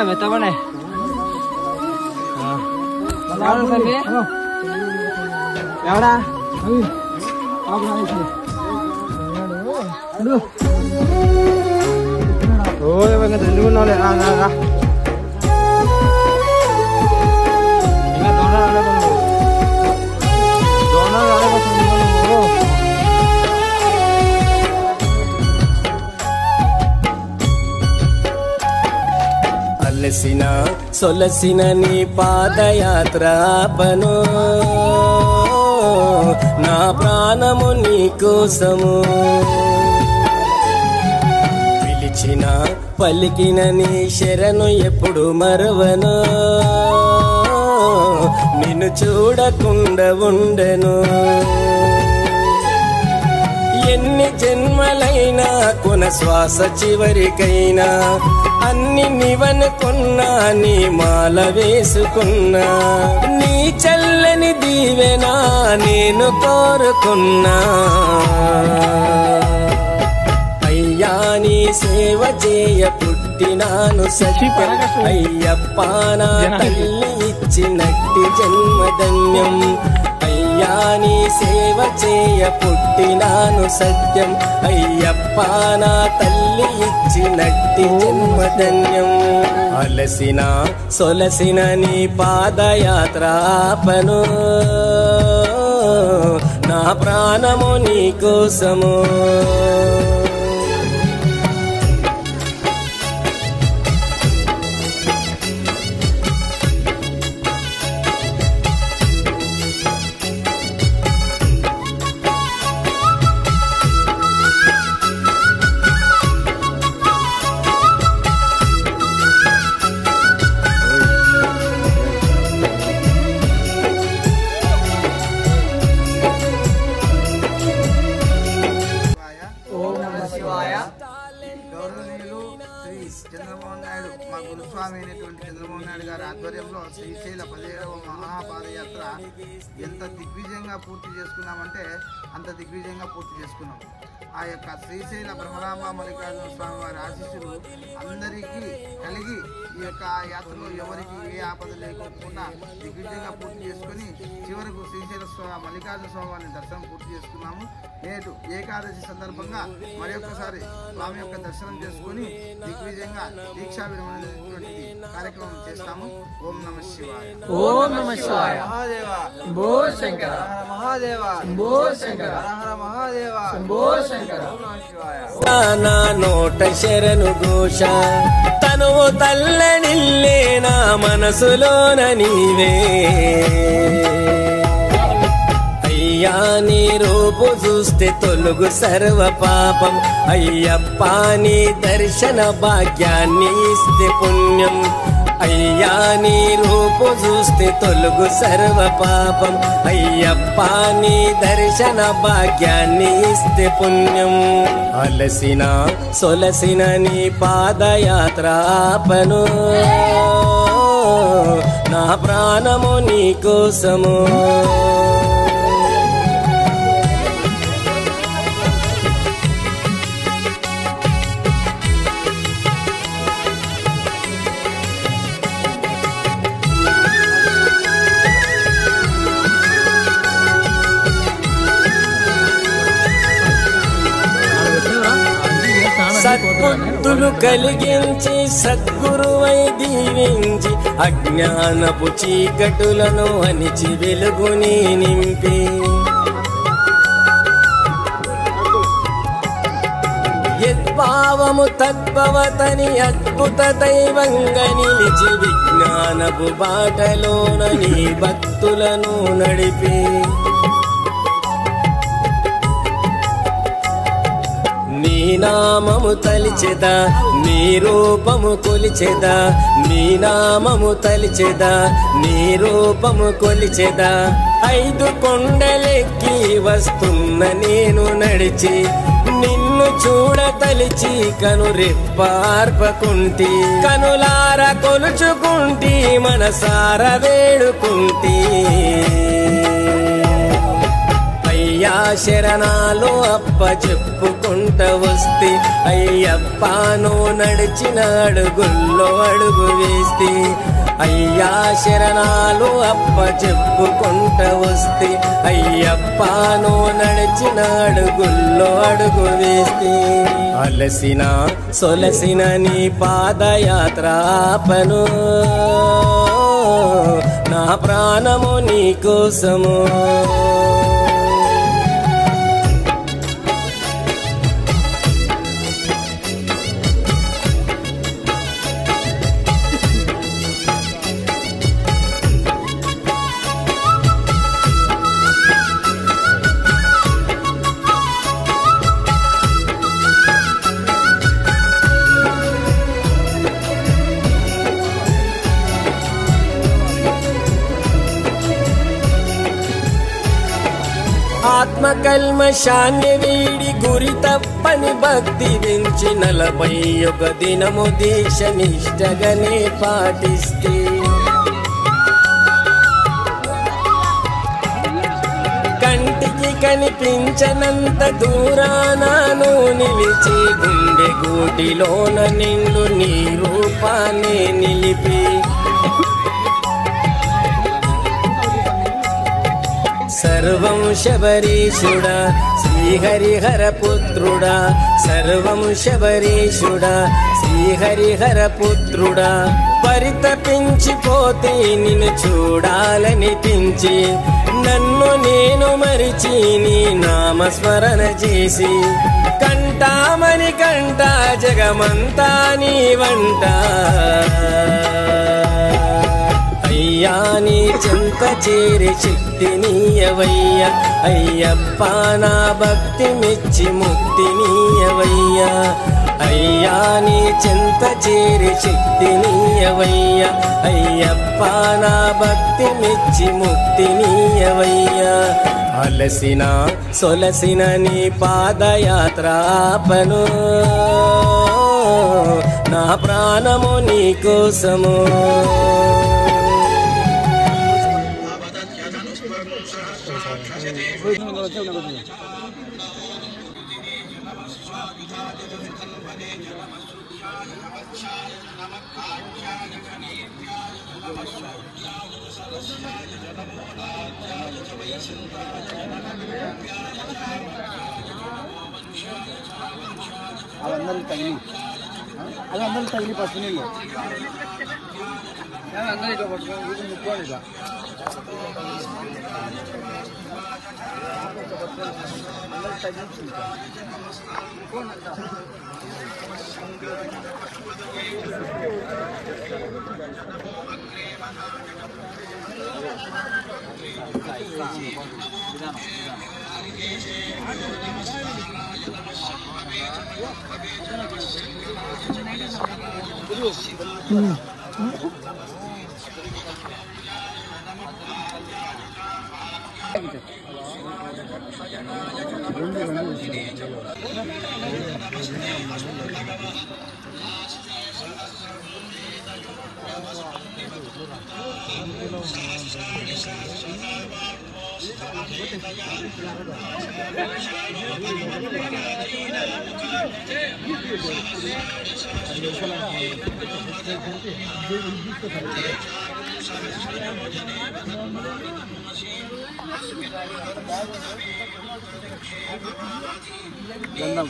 మెత్తబండి ఎవడా తెలుగున్నావులే అలసిన సొలసిన నీ పాదయాత్రాపను నా ప్రాణము నీ కోసము పిలిచిన పలికిన నీ శరణు ఎప్పుడు మరవను నిన్ను చూడకుండా ఉండను ఎన్ని జన్మలైనా కొన శ్వాస చివరికైనా అన్ని నివనుకున్నా నీ మాల వేసుకున్నా నీ చల్లని దీవెనా నేను కోరుకున్నా అయ్యా నీ సేవ చేయ పుట్టినాను సత్యం అయ్యప్ప నా తల్లి ఇచ్చినట్టి జన్మధన్యం అయ్యా నీ సేవ చేయ పుట్టినాను సత్యం అయ్యప్ప నా తల్లి ఇచ్చినట్టి జన్మధన్యం అలసిన సొలసిన నీ పాదయాత్రాపను నా ప్రాణము నీ కోసము గౌరవనీయులు శ్రీ చంద్రమోహన్ నాయుడు మా గురుస్వామి అయినటువంటి చంద్రమోహన్ నాయుడు గారి ఆధ్వర్యంలో శ్రీశైల 17వ మహాపాదయాత్ర ఎంత దిగ్విజయంగా పూర్తి చేసుకున్నామంటే అంత దిగ్విజయంగా పూర్తి చేసుకున్నాం. ఆ యొక్క శ్రీశైల బ్రహ్మరాంబ మల్లికార్జున స్వామి వారి ఆశీస్సులు అందరికీ కలిగి ఈ యొక్క యాత్రలో ఎవరికి ఏ ఆపద లేకోకుండా దిగ్విజయంగా పూర్తి చేసుకొని చివరకు శ్రీశైల మల్లికార్జున స్వామి వారిని దర్శనం పూర్తి చేసుకున్నాము. నేడు ఏకాదశి సందర్భంగా మరొకసారి స్వామి యొక్క దర్శనం చేసుకుని దిగ్విజయంగా దీక్షా విరమణ కార్యక్రమం చేస్తాము. ఓం నమ శివాయ. ఓం నమ శివాయ. మహాదేవ శంభో శంకర. మహాదేవ శంభో శంకర. హర మహాదేవ శంభో శంకర. ఓం నమ శివాయ. నా నోట శరణు ఘోష తనువు తల్లడిల్లే నా మనసులోన నీవే అయ్యా నీ రూపు చూస్తే తొలుగు సర్వ పాపం అయ్యప్ప నీ దర్శన భాగ్యాన్ని ఇస్తే పుణ్యం అయ్యా నీ రూపు చూస్తే తొలుగు సర్వ పాపం అయ్యప్ప నీ దర్శన భాగ్యాన్ని ఇస్తే పుణ్యం అలసిన సొలసిన నీ పాదయాత్రాపను నా ప్రాణము నీ కోసము సద్బుద్ధులు కలిగించి సద్గురువై దీవించి అజ్ఞానపు చీకటులను అణిచి వెలుగుని నింపి యద్భావము తద్భవతని అద్భుత దైవంగా నిలిచి విజ్ఞానపు బాటలోన నీ భక్తులను నడిపి నీ నామము తలిచెదా నీ రూపము కొలిచెదా నీ నామము తలిచెదా నీ రూపము కొలిచెదా 5 కొండలెక్కి వస్తున్న నేను నడిచి నిన్ను చూడతలిచి కను రెప్పార్పకుంటి కనులార కొలుచుకుంటి మనసార వేడుకుంటి అయ్యా శరణాలు అప్ప చెప్పుకుంట వస్తే అయ్యప్పను నడిచిన అడుగుల్లో అడుగు వేస్తే అయ్యా శరణాలు అప్ప చెప్పుకుంట వస్తే అయ్యప్పను నడిచిన అడుగుల్లో అడుగు వేస్తే అలసిన సొలసిన నీ పాదయాత్రాపను నా ప్రాణము నీ కోసము ఆత్మకల్మషాన్ని వీడి గురి తప్పని భక్తి పెంచి 41 దినము దీక్ష నిష్టగానే పాటిస్తే కంటికి కనిపించనంత దూరానాను నిలిచి గుండె గూటిలోన నిండు నీ రూపాన్ని నిలిపి సర్వం శబరీషుడా శ్రీహరిహర పుత్రుడా సర్వం శబరీషుడా శ్రీహరిహర పుత్రుడా పరితపించిపోతే నిన్ను చూడాలనిపించి నన్ను నేను మరిచి నీ నామస్మరణ చేసి కంటామని కంట జగమంతా నీ వంట అయ్యా నీ చెంత చేరి శక్తి నీయవయ్యా అయ్యప్ప నా భక్తి మెచ్చి ముక్తి నీయవయ్యా అయ్యా నీ చెంత చేరి శక్తి నీయవయ్యా అయ్యప్ప నా భక్తి మెచ్చి ముక్తి నీయవయ్యా అలసిన సొలసిన నీ పాదయాత్రాపను నా ప్రాణము నీ కోసము అవి తగిలి పసుపు నీళ్ళు అందరూ ఇట్లా పట్టుకోండి ముక్కోండి ఇట్లా అందరూ తగ్గించి గంధం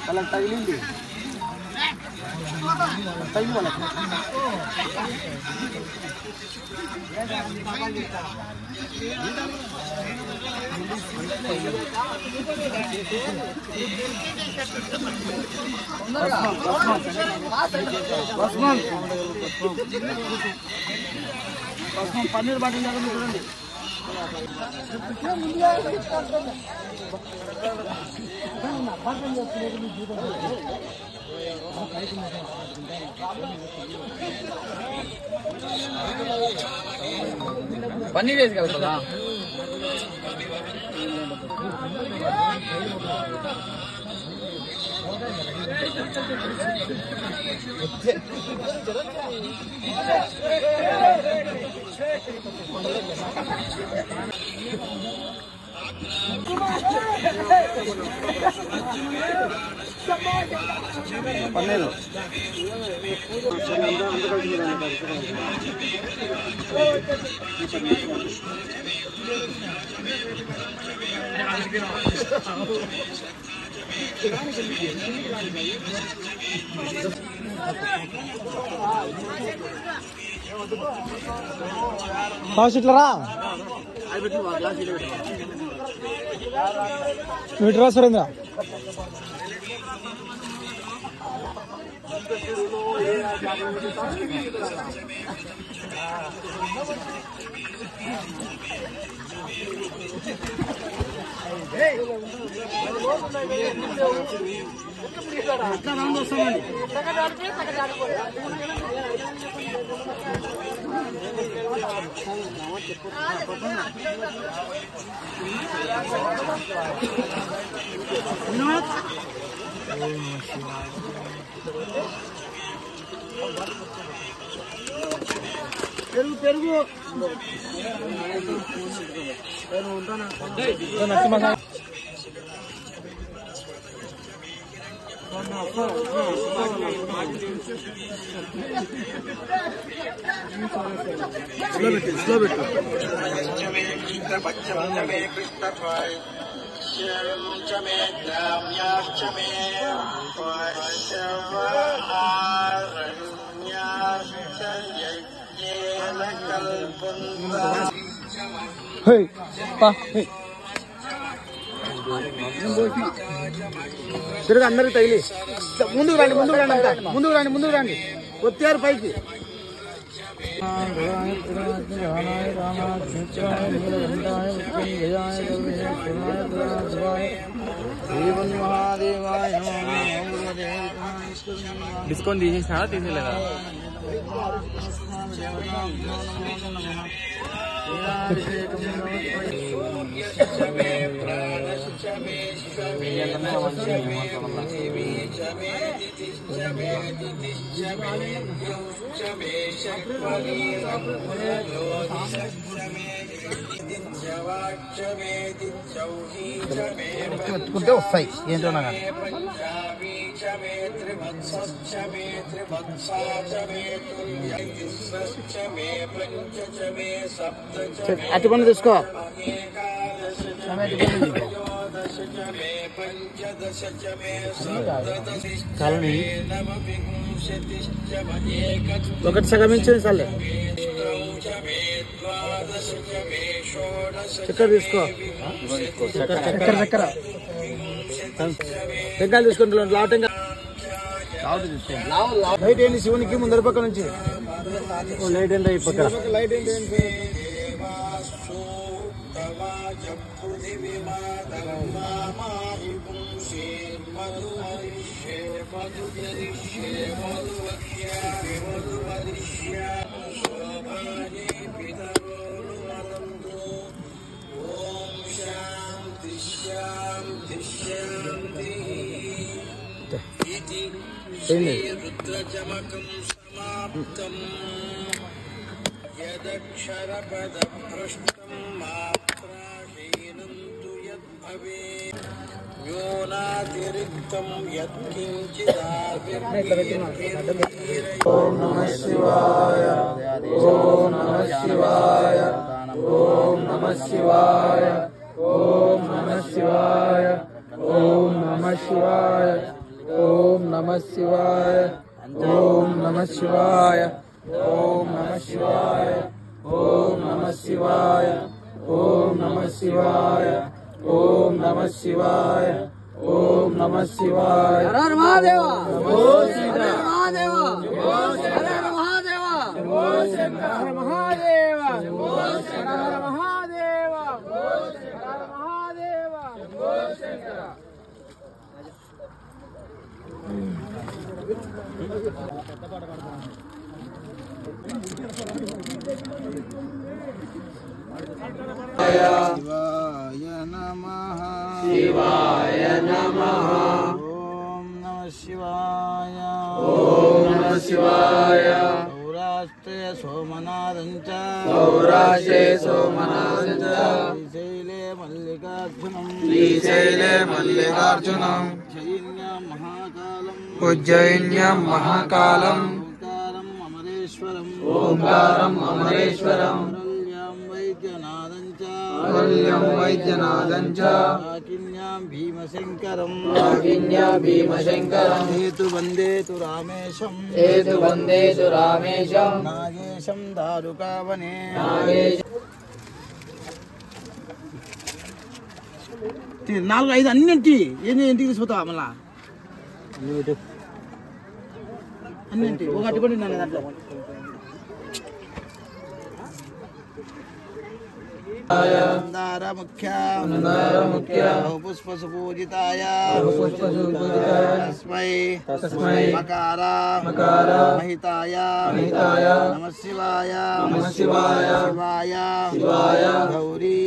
అలా తగిలింది తగిలి వాళ్ళకి పన్నీర్ బాటిల్ చూడండి. పన్నీర్ వేసి కలుపుదా పన్నీరు ఇట్లరా నువ్వు సురేంద్ర పెరుగు పెరుగు స్లో పెట్టు తిరుగు అందరికి తగిలి ముందుకు రండి ముందుకు రండి అంతా ముందుకు రండి ముందుకు రండి వచ్చారు పైకి డిస్కౌంట్ తీసేసినారా తీసేలేదా పెట్టుకుంటే వస్తాయి ఏంటో నాకు అటు పని తీసుకో ఒకటి సగం ఇచ్చింది సార్లే చక్కెర తీసుకో చక్కెర చక్కెర టెంకాయలు తీసుకుంటా లావు టెంకాయ లైట్ ఏంటి శివునికి ముందర పక్క నుంచి లైట్ ఏంటి ఈ పక్క లైట్ ఏంటి ఓం నమః శివాయ ఓం నమః శివాయ ఓం నమః శివాయ ఓం నమః శివాయ ఓం నమః శివాయ ఓం నమః శివాయ ఓం నమః శివాయ ఓం నమః శివాయ ఓం నమః శివాయ ఓం నమః శివాయ ఓం నమః శివాయ ఓం నమః శివాయ హర హర మహాదేవ ఓ శంకర మహాదేవ ఓ శంకర మహాదేవ ఓ శంకర మహాదేవ ఓ శంకర మహాదేవ ఓ శంకర మహాదేవ ఓ శంకర శివాయ నమః శివాయ నమః ఓం నమః శివాయ ఓం నమః శివాయ సౌరాష్ట్రే సోమనాథంచ సౌరాష్ట్రే సోమనాథంచ శ్రీశైలే మల్లికార్జునం శ్రీశైలే మల్లికార్జునం ఉజ్జయిన్యాం మహాకాలం ఉజ్జయిన్యాం మహాకాలం ఓంకారం అమరేశ్వరం ఓంకారం అమరేశ్వరం వైద్యనాథం వైద్యనాథంచ కాకిన్యాం భీమశంకరం కాకిన్యాం భీమశంకరం హేతుబందేతు రామేశం హేతుబందేతు రామేశం నాగేశం దారుకావనే నాలుగు ఐదు అన్నింటి ఏంటి ఇంటికి తీసుకుపోతావా మళ్ళా అన్నింటి ఒక అట్టుకొని నన్ను దాంట్లో మందారముఖ్య పుష్పసుపూజితాయ తస్మై మకార మహితాయ నమః శివాయ శివాయ గౌరీ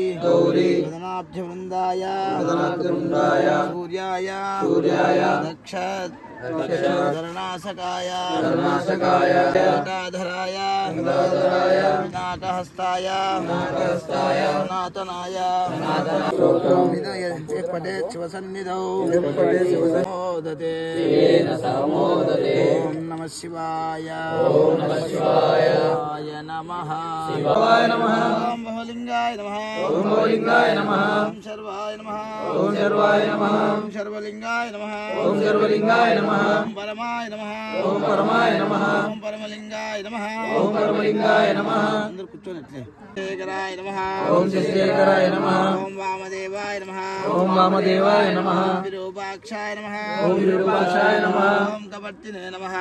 వదనాభ్య వృందాయ సూర్యాయ ధరణాసకాయ జటాధరాయ వినాకహస్తాయ సనాతనాయ పదే శివసన్నిధౌ మోదతే ఓం నమః శివాయ నమః ఓం బహులింగాయ నమః ఓం సర్వాయ నమః ఓం సర్వలింగాయ నమః ఓం పరమాయ నమః ఓం పరమలింగాయ నమః అందరూ కూర్చోనట్లే శేఖరాయ నమః ఓం శేఖరాయ నమః ఓం వామదేవాయ నమః విరూపాక్షాయ నమః ఓం కపర్తినే నమః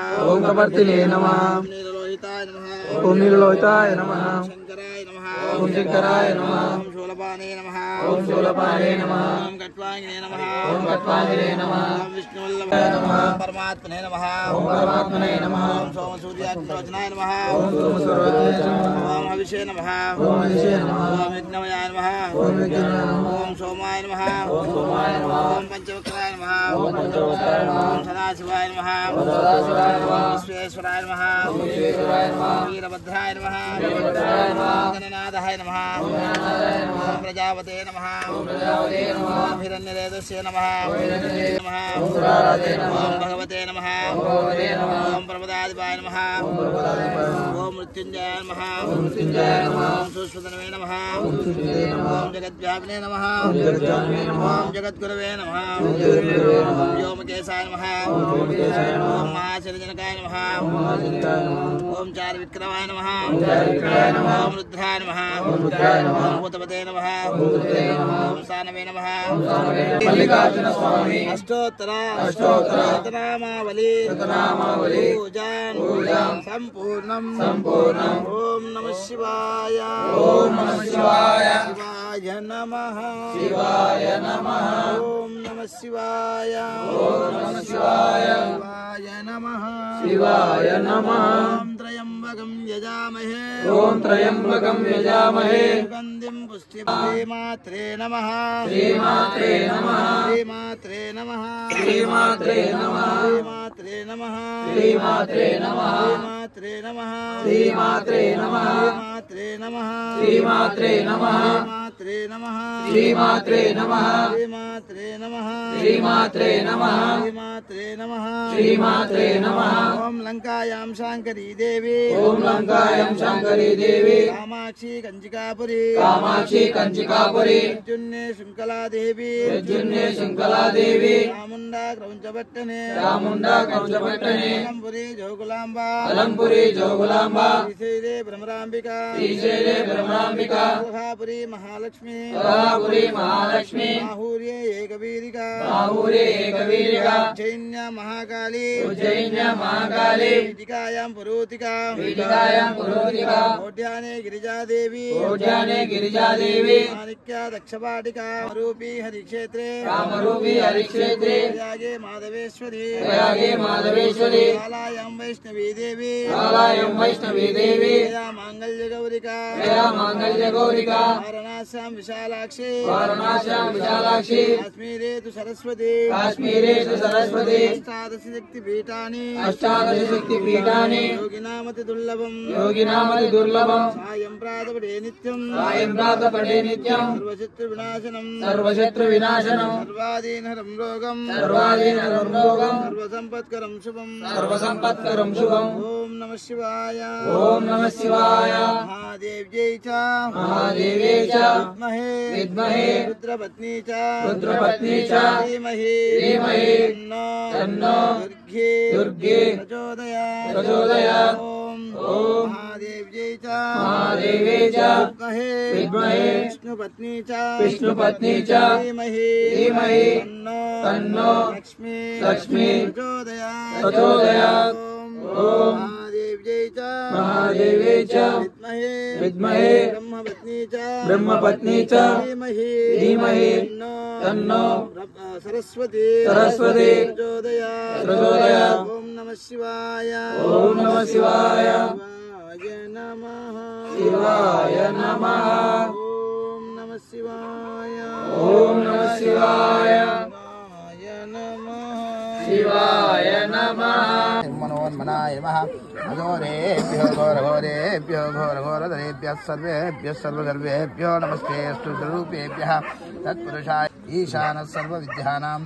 ఓం నీలలోహితాయ నమః శంకరాయ నమః ఓం శూలపానే నమః ఓం కట్వాంగినే నమః ఓం విష్ణువల్లభాయ నమః పరమాత్మనే నమః ఓం సోమసూర్యాగ్నిలోచనాయ నమః ఓం హవిషే నమః ఓం యజ్ఞమయాయ నమః ఓం సోమాయ నమః ఓం పంచవక్రాయ నమః ఓం సదాశివాయ నమః ఓం విశ్వేశ్వరాయ నమః వీరభద్రాయ నమః గణనాథాయ నమః ఓం ప్రజాపతే నమః ఓం హిరణ్యరేతస్య నమః ఓం భగవతే నమః ఓం ప్రమదాధిపాయ నమః ఓం మృత్యుంజయాయ నమః ఓం సుస్వదనవే నమః ఓం జగద్వ్యాపినే నమః ఓం జగద్గురవే నమః ఓం వ్యోమకేశాయ నమః ఓం మహాశిరజనకాయ నమః ఓం చారువిక్రమాయ నమః ఓం రుద్రాయ నమః ఓం భూతపతే నమః ఓం సానవే నమః మల్లికార్జున స్వామి అష్టోత్తర శతనామావళి పూజాన్ సంపూర్ణం ఓం నమః శివాయ శివాయ నమః ఓం నమః శివాయ శివాయ నమః ఓం త్రయంబకం యజామహే సుగంధిం పుష్టిం శ్రీమాత్రే నమః नमः श्रीमात्रे नमः श्रीमात्रे नमः श्रीमात्रे नमः श्रीमात्रे नमः श्रीमात्रे नमः श्रीमात्रे नमः श्रीमात्रे नमः श्रीमात्रे नमः श्रीमात्रे नमः श्रीमात्रे नमः श्रीमात्रे नमः ओम लंकायां शांकरी देवी ओम लंकायां शांकरी देवी कामाक्षी कंचिकापुरी कामाक्षी कंचिकापुरी प्रद्युम्ने शृंखला देवी प्रद्युम्ने शृंखला देवी चामुंडा क्रौंचपट्टने चामुंडा क्रौंचपट्टने अलंपुरी जोगुलांबा अलंपुरी जोगुलांबा श्रीशैले भ्रमरांबिका श्रीशैले भ्रमरांबिका कोल्हापुरी महालक्ष्मी कोल्हापुरी महालक्ष्मी माहुर्ये एकवीरिका माहुरे एकवीरिका उज्जैन्या महाकाली उज्जैन्या महाकाली पीठिकायां पुरोतिका पीठिकायां पुरोतिका कोट्याने गिरिजादेवी कोट्याने गिरिजादेवी माणिक्या दक्षपाटिका रूपी हरिक्षेत्रे कामरूपी हरिक्षेत्रे प्रयागे माधवेश्वरी प्रयागे माधवेश्वरी कालायां वैष्णवी देवी कालायं वैष्णवी देवी जया मांगल्य गौरिका जया मांगल्य गौरिका वाराणस्यां विशालाक्षी वाराणस्यां विशालाक्षी काश्मीरे तु सरस्वती काश्मीरे सरस्वती अष्टादश शक्तिपीठानि अष्टादश शक्तिपीठानि योगिनामति दुर्लभम् योगिनामति दुर्लभम् सायं प्रातपठे नित्यम् सायं प्रातपठे नित्यम् सर्वशत्रुविनाशनम् सर्वशत्रुविनाशनम् सर्वादीनहरं रोगम् सर्वादीनहरं रोगम् सर्वसम्पत्करं शुभम् सर्वसम्पत्करं शुभम् ओम नमः शिवाय ओम नमः शिवाय महादेव्यै च महादेव्यै च विद्महे रुद्रपत्नी च रुद्रपत्नी च धीमहि तन्नो दुर्गे प्रचोदयात् ओम महादेव्यै च विद्महे विष्णुपत्नी च धीमहि तन्नो लक्ष्मी प्रचोदयात् ओम महादेव्यै च विद्महे ब्रह्मपत्नी च धीमहि तन्नो सरस्वती प्रचोदयात् ओम नमः शिवाय शिवाय नमः ओम नमः शिवाय शिवाय नमः मनोन्मनाय नमः अघोरेभ्यो घोरघोरेभ्यो घोरघोरधरेभ्यः सर्वेभ्यः सर्वगर्वेभ्यो नमस्तेऽस्तु स्वरूपेभ्यः तत्पुरुषाय ईशानः सर्वविद्यानाम्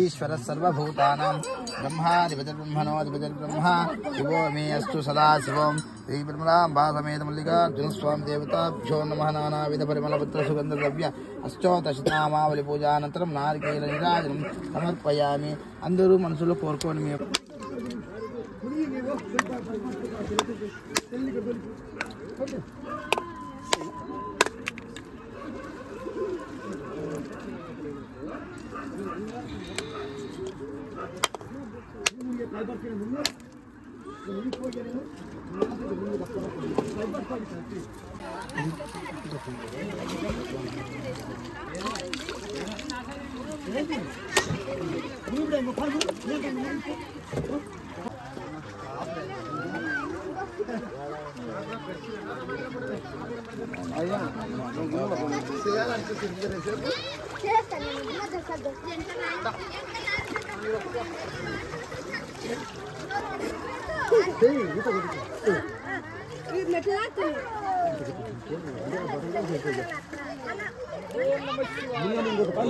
ईश्वरः सर्वभूतानां ब्रह्माधिपतिर्ब्रह्मणोऽधिपतिर्ब्रह्मा शिवो मे अस्तु सदा शिवम् श्रीब्रह्मराम्बासमेतमल्लिकार्जुनस्वामी देवताभ्यो नमः नानाविधपरिमलपत्रसुगन्धद्रव्य अष्टोत्तरशतनामावलिपूजानन्तरं नारिकेलनीराजनं समर्पयामि అందరూ మనసులో కోరుకోండి మీ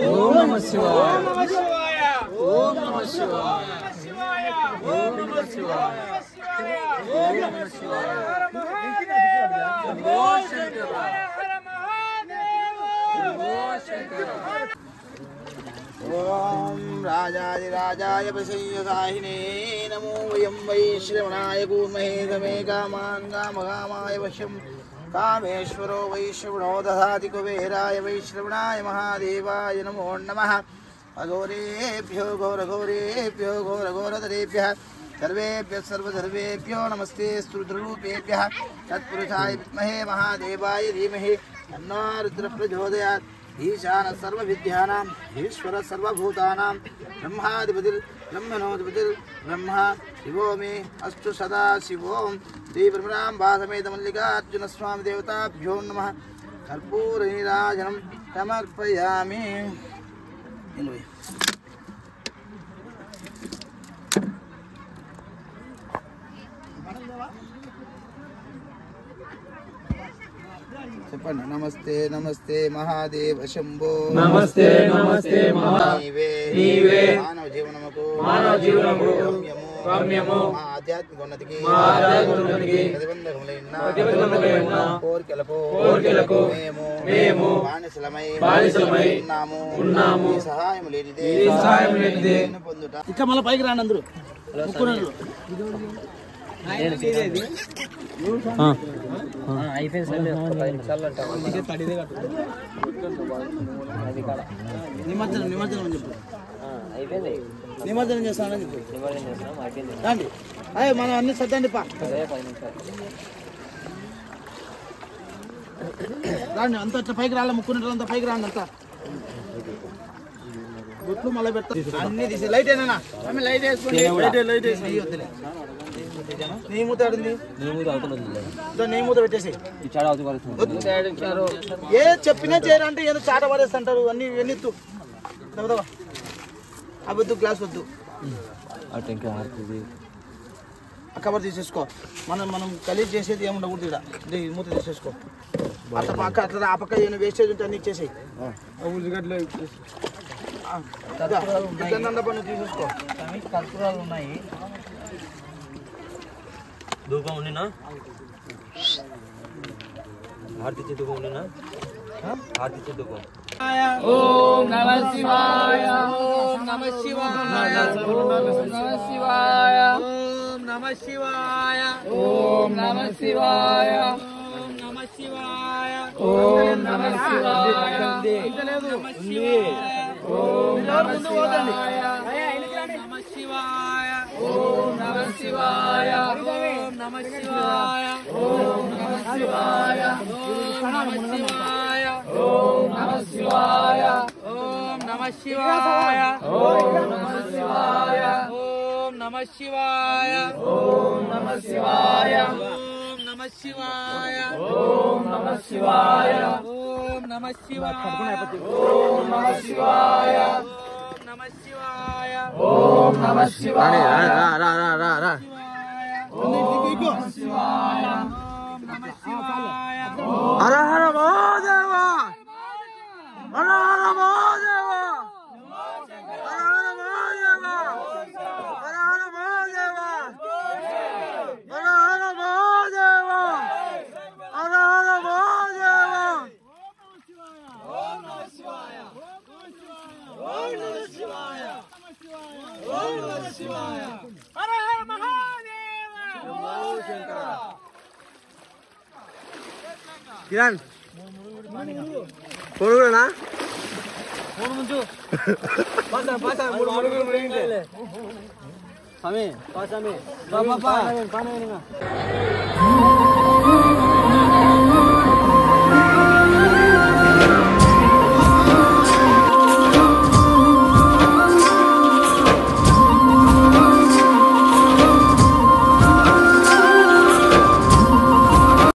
ఓం నమః శివాయ ఓం నమః శివాయ ఓం నమః శివాయ ఓం నమః శివాయ శంభో శంకర ఓం రాజాదిరాజాయ ప్రసయ్యసాహినే నమో వయం వై శ్రవణాయ కూర్మహే గమే కామాన్ కామకామాయ వశం कामेश्वरो वैश्रवणो दधाति कुबेराय वैश्रवणाय महादेवाय नमो नमः अघोरेभ्यो घोरघोरेभ्यो घोरघोरधरेभ्यः सर्वेभ्यः सर्वधर्मेभ्यो नमस्ते रुद्ररूपेभ्यः तत्पुरुषाय विद्महे महादेवाय धीमहि तन्नो रुद्रः प्रचोदयात् ईशानः सर्वविद्यानाम् ईश्वरः सर्वभूतानां ब्रह्माधिपतिर्ब्रह्मणोऽधिपतिर्ब्रह्मा शिवो मे अस्तु सदा शिवों श्रीब्रह्मराम्बासमेतमल्लिकार्जुनस्वामी देवताभ्यो नमः कर्पूरनीराजनं समर्पयामि చెప్పండి. నమస్తే నమస్తే మహాదేవ శంభో నమస్తే నమస్తే నీవే మానవ జీవనముకు రమ్యము మా ఆధ్యాత్మిక ఉన్నతికి ప్రతిబంధకములైన కోరికలకు మేము బానిసలమై ఉన్నాము సహాయం లేనిదే పొందుట. ఇంకా మళ్ళీ పైకి రాండి అందరూ. నిమజ్జనం అని చెప్పు. నిమజ్జనం చేస్తానని చెప్పు. రండి అయ్యే మనం అన్ని సర్దండి పా. రండి అంత అట్లా పైకి రాలే. ముక్కున్నట్లు అంతా పైకి రాండి. అంతా గుట్లు మళ్ళీ పెడతా. అన్ని తీసి లైట్ అయినా లైట్ వేసుకోండి. నెయ్యి మూత ఆడింది. నెయ్యి మూత పెట్టేసి ఏ చెప్పినా చేయరంటే ఏదో చాట పడేస్తుంటారు. అన్ని ఎన్నెత్తు అవద్దు. గ్లాస్ వద్దు. కవర్ తీసేసుకో. మనం కలిసి చేసేది ఏముండకూడదు. ఇక్కడ మూత తీసేసుకో. అట్లా పక్క అట్లా ఆ పక్క ఏమైనా వేస్టేజ్ ఉంటే అన్ని ఇచ్చేసాయి. పన్ను తీసేసుకో. కర్పూరాలు ఉన్నాయి. ధూపం ఉండినా హారతిచ్చే ధూపం ఉండినా హారతిచ్చే ధూపం. ఓం నమః శివాయ. ఓం నమః శివాయ. ఓం నమః శివాయ. ఓం నమః శివాయ. ఓం నమః శివాయ. ఓం నమః శివాయ. ఓం నమః శివాయ. ఓం నమః శివాయ. నమః శివాయ. ఓం నమః శివాయ. ఓం నమః శివాయ. ఓం నమః శివాయ. ఓం నమః శివాయ. ఓం నమః శివాయ. ఓం నమః శివాయ. ఓం నమః శివాయ. ఓం నమః శివాయ. ఓం నమః శివాయ. ఓం నమః శివాయ. ఓం నమః శివాయ. ఓం నమః శివాయ. ఓం నమః శివాయ. నమః శివాయ. ఓం నమః శివాయ. హర హర మహాదేవ. హర హర మహాదేవ. హర హర మహాదేవ. హర హర మహాదేవ. హర హర మహాదేవ. హర హర మహాదేవ. ఓం నమః శివాయ. ఓం నమః శివాయ. ఓం నమః శివాయ. హర హర మహాదేవ. కిరణ్ కొడుకునా స్వామి